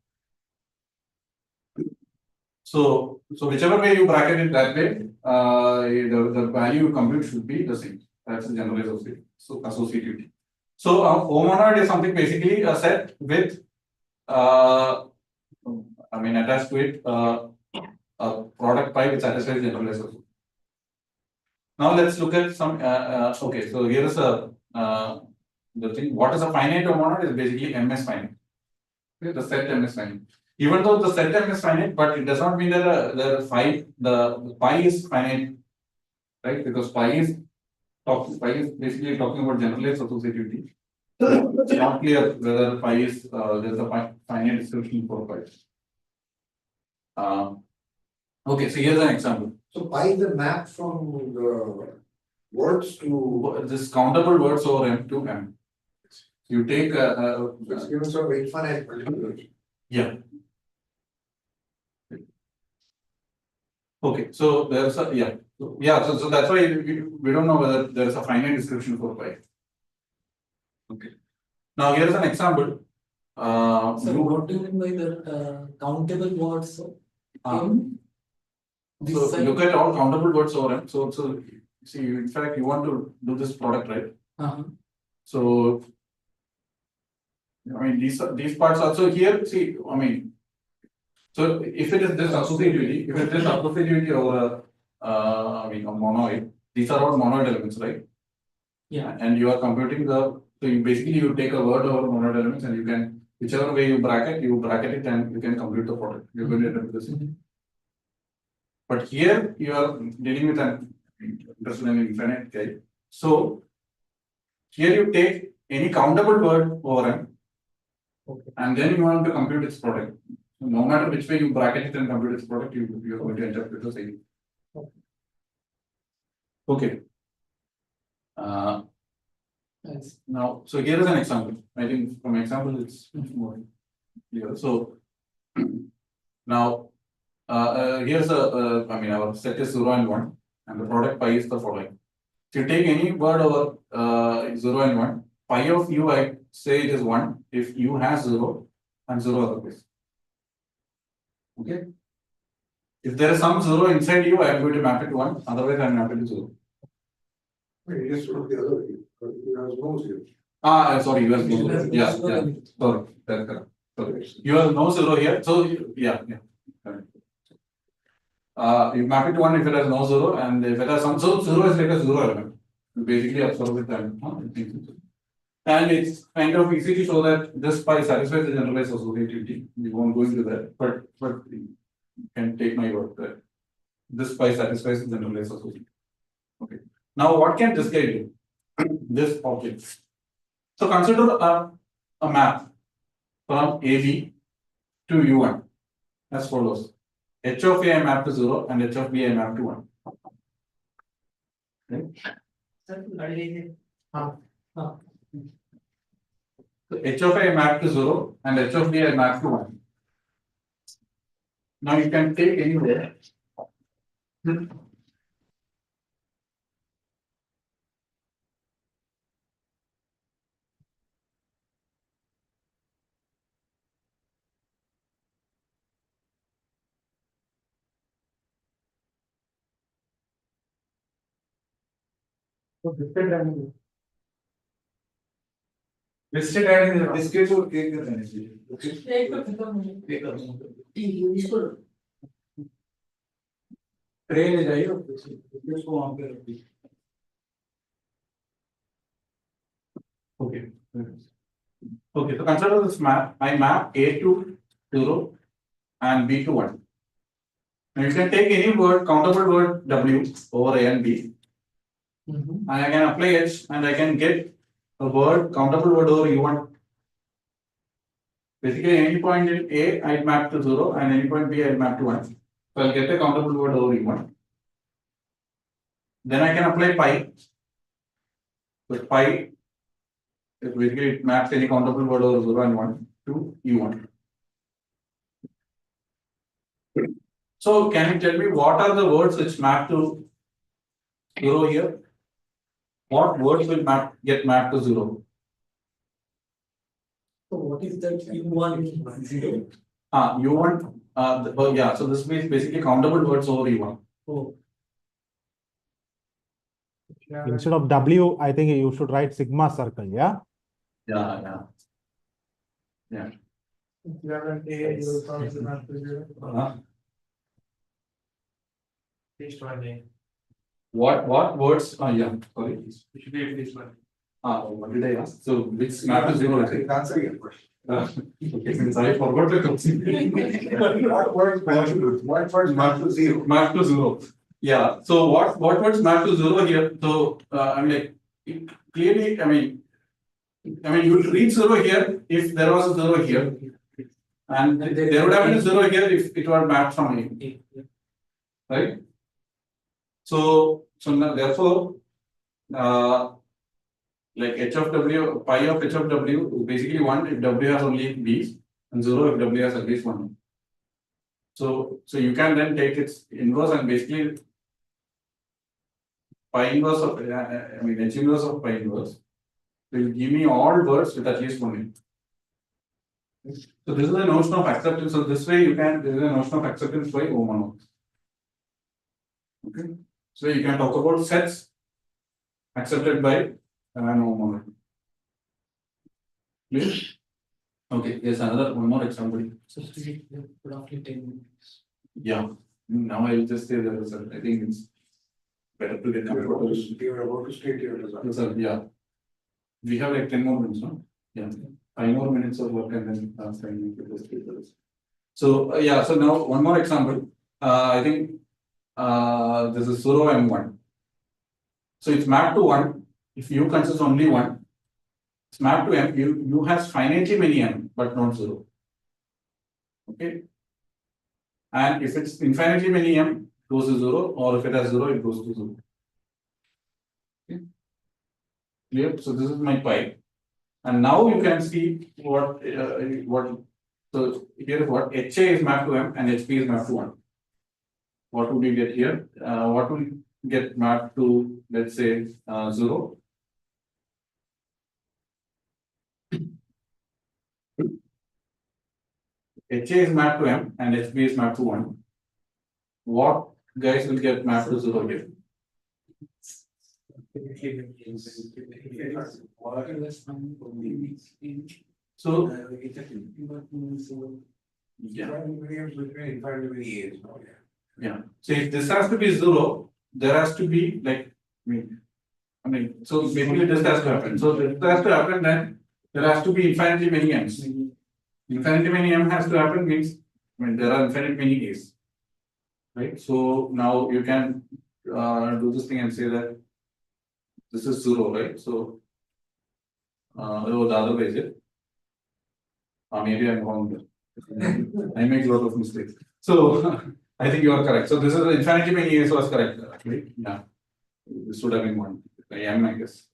So whichever way you bracket it that way, the value you compute should be the same. That's a generalized associativity. So a homonoid is something basically a set with, attached to it a product pi which satisfies generalized associativity. Now let's look at some. Okay, so here is a the thing. What is a finite homonoid is basically MS finite. Okay, the set MS finite. Even though the set term is finite, but it does not mean that the pi is finite, right? Because pi is basically talking about generalized associativity. It's not clear whether pi is there's a finite description for pi. Okay, so here's an example. So pi is the map from the words to this countable words over M to M. You take it's given sort of infinite particulars. yeah. Okay, so there's a so that's why we don't know whether there is a finite description for pi. Okay. Now here is an example. So what do you mean by the countable words? So look at all countable words over M. So see, in fact, you want to do this product, right? So I mean these parts also here. See, I mean. So if it is this associativity, if it is associativity over a monoid, these are all monoid elements, right? Yeah. And you are computing so you basically you take a word over monoid elements and you can, whichever way you bracket it and you can compute the product. You're going to end up with the same. But here you are dealing with an infinite guy. So here you take any countable word over M, and then you want to compute its product. No matter which way you bracket it and compute its product, you're going to end up with the same. Okay. Now, so here is an example. I think from example it's much more clear. So now, here's our set is 0 and 1, and the product pi is the following. So you take any word over 0 and 1, pi of u, I say it is 1 if u has 0 and 0 otherwise. Okay. If there is some 0 inside u, I am going to map it to 1, otherwise I am mapping it to 0. It is sort of the other way. You have no zero. Sorry, you have no 0. Yeah. Sorry, that's correct. Sorry. You have no 0 here. So yeah. You map it to 1 if it has no 0, and if it has some 0 is like a 0 element. You basically absorb it and it's kind of easy to show that this pi satisfies the generalized associativity. We won't go into that, but you can take my word that this pi satisfies the generalized associativity. Okay. Now, what can this guy do? This object. So consider a map from AB to U1 as follows. H of A I map to 0 and H of B I map to 1. So h of a map to 0 and h of b I map to 1. Now you can take anywhere. Listed and biscuits or cake का रहने चाहिए. Tray ले जाइए उसको वहां पे रखिए. Okay. Okay, so consider this map. I map A to 0 and B to 1. Now you can take any word, countable word W over A and B. And I can apply H and I can get a word, countable word over U1. Basically, any point in A, I map to 0 and any point B, I map to 1. So I'll get a countable word over U1. Then I can apply pi. So pi, basically it maps any countable word over 0 and 1 to U1. So can you tell me what are the words which map to 0 here? What words will get mapped to 0? So what is that U1 0? U1, yeah, so this means basically countable words over U1. Oh, Instead of W, I think you should write sigma circle, yeah? Yeah. If you have an A, you will probably not to 0. At least one A. What words? Yeah, sorry. It should be at least one. What did I ask? So which map to 0 is it? Answer your question. Okay, since I forgot to consider. What words map to 0? Map to 0. Yeah, so what words map to 0 here? So I mean, like clearly, I mean, you will read 0 here if there was a 0 here, and there would have been a 0 here if it were mapped from A, right? So now therefore, like h of w, pi of h of w is basically 1 if w has only b's and 0 if w has at least 1. So you can then take its inverse and basically pi inverse of h inverse of pi inverse will give me all words with at least 1. So this is the notion of acceptance. So this way this is a notion of acceptance by homomorphism. Okay. So you can talk about sets accepted by an homomorphism. Clear? Okay, here's one more example. so roughly 10 minutes. Yeah. Now I will just say the result. I think it's better to get comfortable. You're about to state your result. Yeah. We have like 10 more minutes, no? Yeah. 5 more minutes of work and then last time we will state the result. So yeah, so now one more example. I think this is 0 and 1. So it's mapped to 1. If U consists only 1, it's mapped to M. U has finitely many M, but not 0. Okay. And if it's infinitely many M, it goes to 0, or if it has 0, it goes to 0. Okay. Clear? So this is my pi. And now you can see what so here is what HA is mapped to M and HP is mapped to 1. What would you get here? What will get mapped to, let's say, 0? HA is mapped to M and HB is mapped to 1. What guys will get mapped to 0 here? So, yeah. So if this has to be 0, there has to be like, so basically this has to happen. So this has to happen, then there has to be infinitely many M's. Infinitely many M has to happen means there are infinite many A's. Right? So now you can do this thing and say that this is 0, right? So the other way is it? Maybe I'm wrong there. I make a lot of mistakes. So I think you are correct. So this is infinitely many A's was correct, right? Yeah. This would have been one by M, I guess.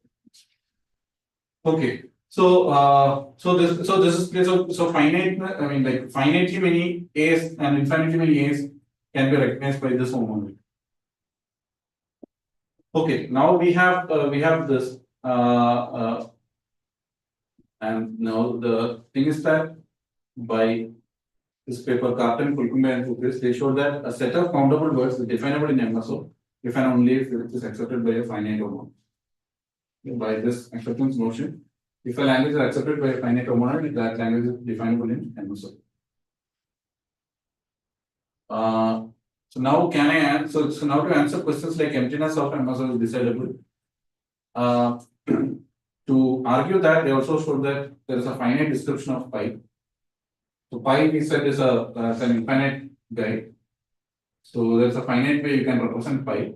Okay. So this is so finite. I mean, like finitely many A's and infinitely many A's can be recognized by this homomorphic. Okay. Now we have this and now the thing is that by this paper, Carton, Kulkumbe and Fukis, they showed that a set of countable words is definable in MSO if and only if it is accepted by a finite homomorph. By this acceptance notion, if a language is accepted by a finite homomorph, that language is definable in MSO. So now can I answer? So now to answer questions like emptiness of MSO is decidable. To argue that, they also showed that there is a finite description of pi. So pi we said is an infinite guide. So there's a finite way you can represent pi.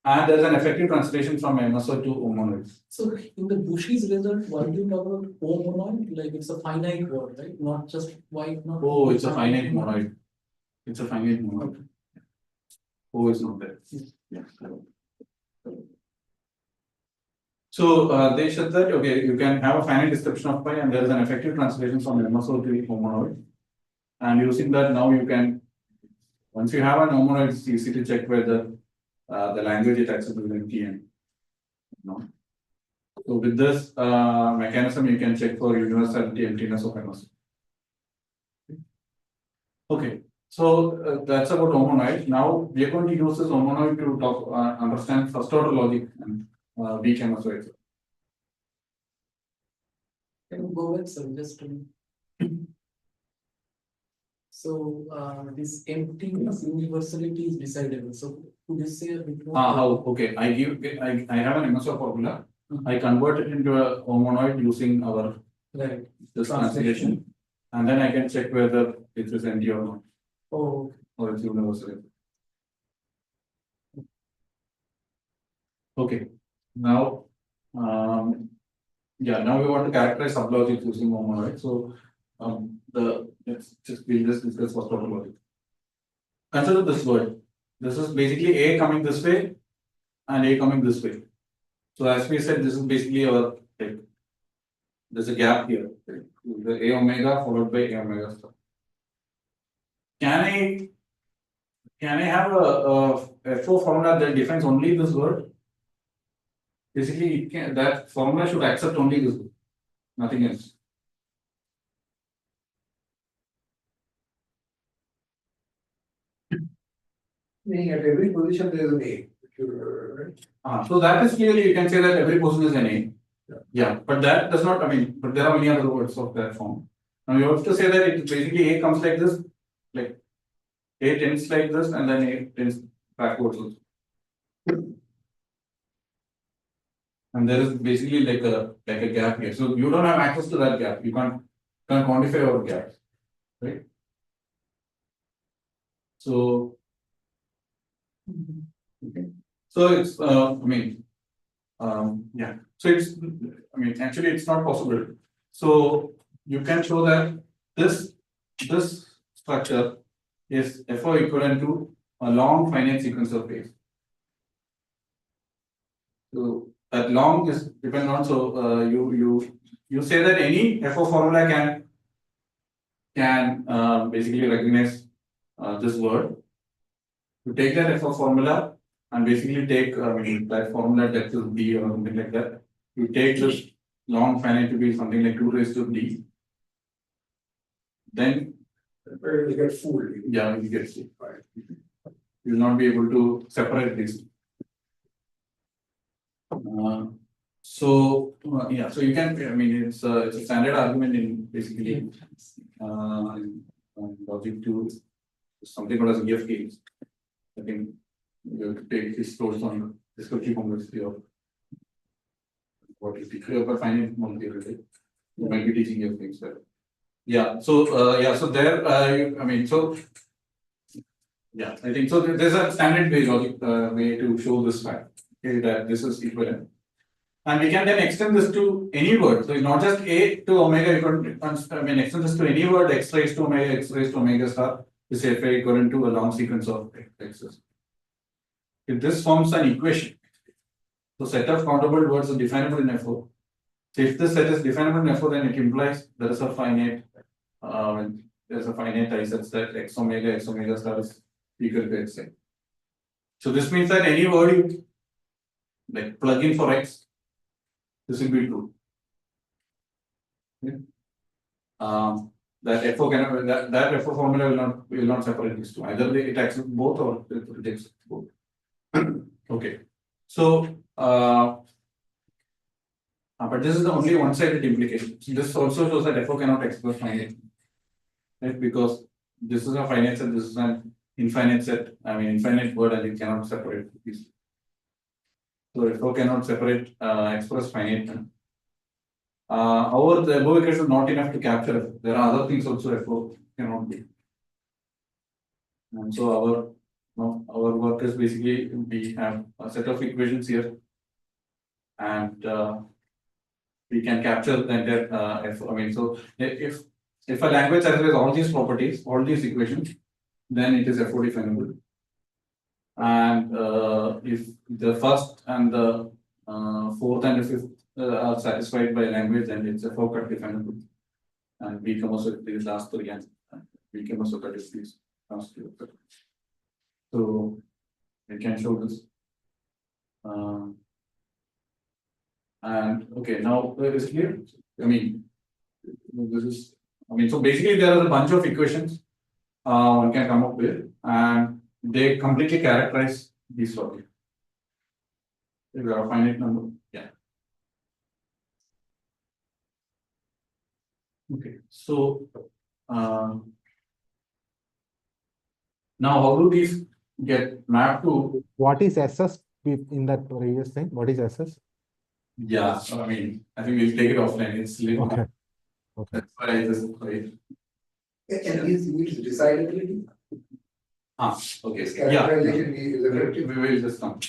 And there's an effective translation from MSO to homonoids. So in the Bushy's result, why do you talk about homonoid? Like it's a finite word, right? Not just why not. Oh, it's a finite monoid. It's a finite monoid. Oh, it's not there. Yeah. So they said that okay, you can have a finite description of pi, and there is an effective translation from MSO to homonoid. And using that, now you can, once you have an homonoid, it's easy to check whether the language is accessible in TN. No. So with this mechanism, you can check for universality emptiness of MSO. Okay. So that's about homonoid. Now we are going to use this homonoid to talk, understand first order logic and weak MSO. Can you go back, sir? Just to... So this emptiness universality is decidable. So could you say a bit more? How? Okay. I have an MSO formula. I convert it into a homonoid using our this translation, and then I can check whether it is empty or not. Oh. Or it's universal. Okay. Now, now we want to characterize sublogic using homonoid. So, we'll just discuss first order logic. Consider this word. This is basically A coming this way and A coming this way. So, as we said, this is basically our like, there's a gap here. The A omega followed by A omega star. Can I have a FO formula that defines only this word? Basically, that formula should accept only this word, nothing else. Meaning at every position there is an A. Right? So that is clearly you can say that every position is an A. Yeah, but that does not, but there are many other words of that form. Now you have to say that it basically A comes like this, like A tends like this, and then A tends backwards also. And there is basically like a gap here. So you don't have access to that gap. You can't quantify our gaps, right? So okay. So it's So it's actually it's not possible. So you can show that this structure is FO equivalent to a long finite sequence of phase. So that long is dependent on, so you say that any FO formula can basically recognize this word. You take that FO formula and basically take that formula depth is D or something like that. You take this long finite to be something like 2 raised to D. Then you get fooled. Yeah, you get fooled. You will not be able to separate these. So you can, it's a standard argument in basically in logic 2, something called as EF case. I think you have to take this course on descriptive complexity of what is the finite molecule. You might be teaching EF things there. Yeah, so there, I think so. There's a standard way logic way to show this fact, okay, that this is equivalent. And we can then extend this to any word. So it's not just A to omega, you can extend this to any word x raised to omega star is FA equivalent to a long sequence of x's. If this forms an equation, So set of countable words is definable in F4. So if this set is definable in F4, then it implies there is a finite, there's a finite I such that x omega star is equal to x. So this means that any word you like plug in for x, this will be true. Okay. That F4 cannot, that F4 formula will not separate these two. Either it accepts both or it rejects both. Okay. So but this is the only one-sided implication. So this also shows that F4 cannot express finite, right? Because this is a finite set, this is an infinite set. I mean infinite word, and it cannot separate these. So F4 cannot separate express finite. However, the above equation is not enough to capture F4. There are other things also F4 cannot be. And so our work is basically we have a set of equations here, and we can capture the entire F4. I mean, so if a language satisfies all these properties, all these equations, then it is F4 definable. And if the first and the fourth and the fifth are satisfied by language, then it's F4 cut definable. And we can also these last three, and we can also cut these last three. So we can show this. And okay, now is it clear? I mean, this is. I mean, so basically there are a bunch of equations one can come up with, and they completely characterize these logic. If you have a finite number, yeah. Okay, so now how do these get mapped to? What is SS in that previous thing? What is SS? Yeah, so I mean, I think we'll take it offline. It's little. Okay. Okay. That's why I just right. And is decidability? Okay. Characterization is We effective. will just come.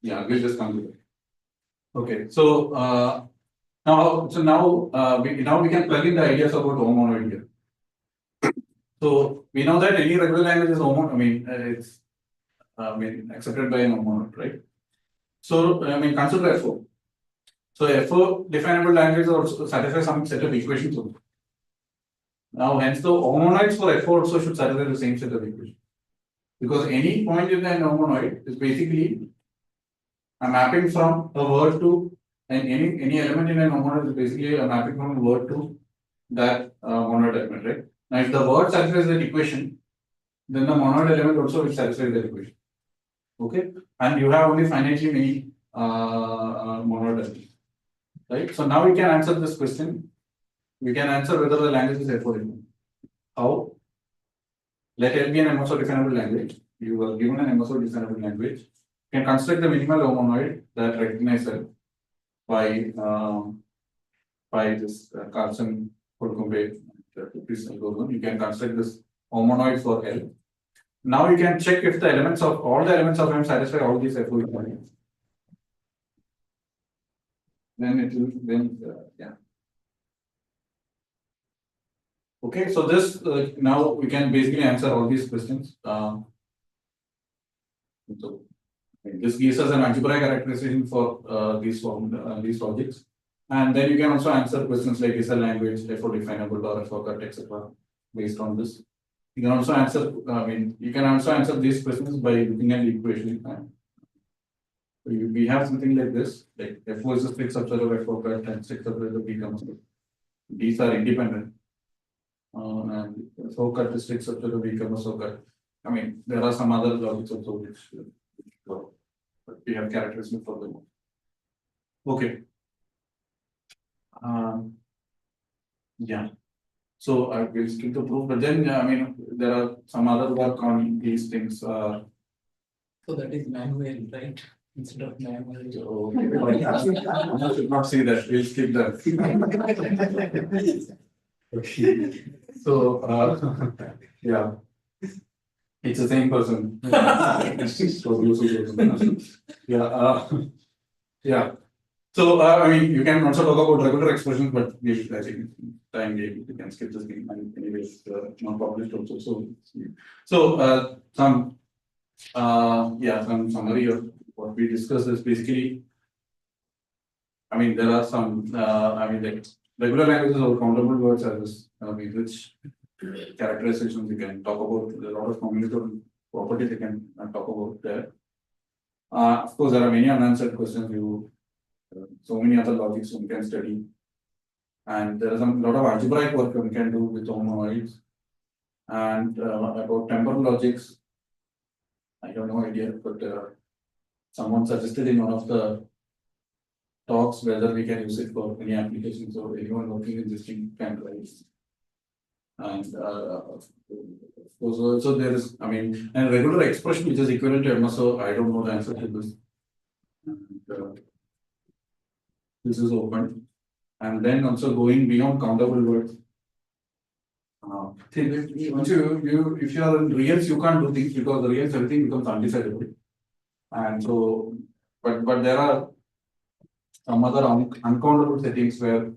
Yeah, we'll just come to it. Okay, so now we can plug in the ideas about homonoid here. So we know that any regular language is homonoid. I mean, it's accepted by an homonoid, right? So I mean, consider F4. So F4 definable language also satisfies some set of equations also. Now, hence the homonoids for F4 also should satisfy the same set of equations. Because any point in an homonoid is basically a mapping from a word to, and any element in an homonoid is basically a mapping from a word to that monoid element, right? Now, if the word satisfies that equation, then the monoid element also will satisfy that equation. Okay, and you have only finitely many monoid elements, right? So now we can answer this question. We can answer whether the language is F4. How? Let L be an MSO definable language. You are given an MSO definable language. You can construct the minimal homonoid that recognizes by this Carlson Holcombe algorithm. You can construct this homonoid for L. Now you can check if the elements of all the elements of M satisfy all these F4 equations. Then it will yeah. Okay, so this now we can basically answer all these questions. So this gives us an algebraic characterization for these logics, and then you can also answer questions like is a language F4 definable or F4 cut, etc. Based on this, you can also answer. You can also answer these questions by looking at the equation. We have something like this, like F4 is a strict subset of F4 cut and strict subset of becomes. These are independent. And so cut is strict subset of becomes so cut. I mean, there are some other logics also which but we have characteristics for them. Okay. Yeah. So I will skip the proof, but then there are some other work on these things. So that is manual, right? Instead of manual. I should not say that. We'll skip that. Okay. So yeah. It's the same person. Yeah. Yeah. So you can also talk about regular expressions, but I think time we can skip this thing. And anyways, not published also. So some summary of what we discussed is basically I mean, there are some, like regular languages or countable words as which characterizations you can talk about. There are a lot of combinatorial properties you can talk about there. Of course, there are many unanswered questions. So many other logics one can study, and there is a lot of algebraic work one can do with homologies. And about temporal logics, I have no idea, but someone suggested in one of the talks whether we can use it for any applications or anyone working in this thing can try it. And of course, also there is, I mean, a regular expression which is equivalent to MSO. I don't know the answer to this. And, this is open, and then also going beyond countable words. If you are in reals, you can't do things because the reals everything becomes undecidable. And so, but there are some other uncountable settings where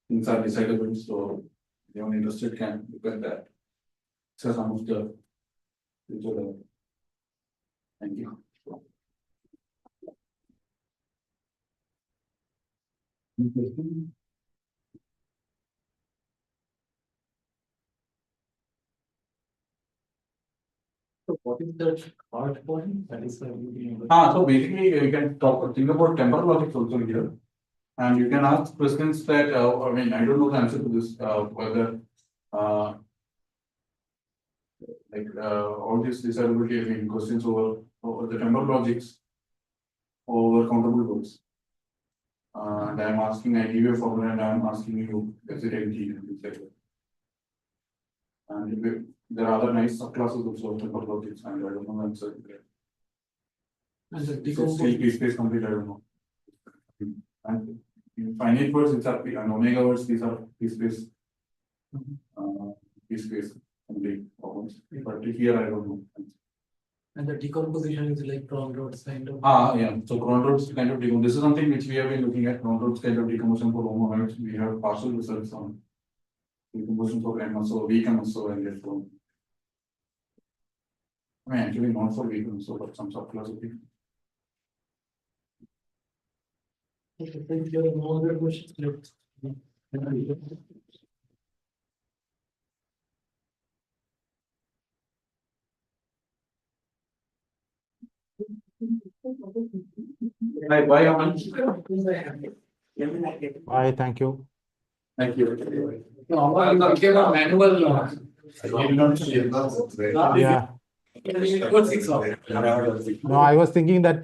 things are decidable. So, if anyone interested can look at that. So some of the future. Thank you. Any questions? So what is the hard point? That is So basically, you can think about temporal logics also here, and you can ask questions that I mean, I don't know the answer to this. Whether all these decidability, I mean, questions over the temporal logics over countable words. And I am asking, I give you a formula, and I am asking you, is it empty? And there are other nice subclasses also of temporal logics, and I don't know the answer. And the So decomposition. free space complete, I don't know. And in finite words, it's and omega words, these are free space. Free space complete problems. But here I don't know. And the decomposition is like Cron roads kind of. Yeah. So Cron roads kind of decomposition. This is something which we have been looking at. Cron roads kind of decomposition for homologies. We have partial results on decomposition for MSO, weak MSO, and therefore. I mean, actually not for weak MSO, but some subclass of it. Okay, thank you. No other questions left. Bye, Aman. Bye, thank you. Thank you. Became a manual. Yeah. No, I was thinking that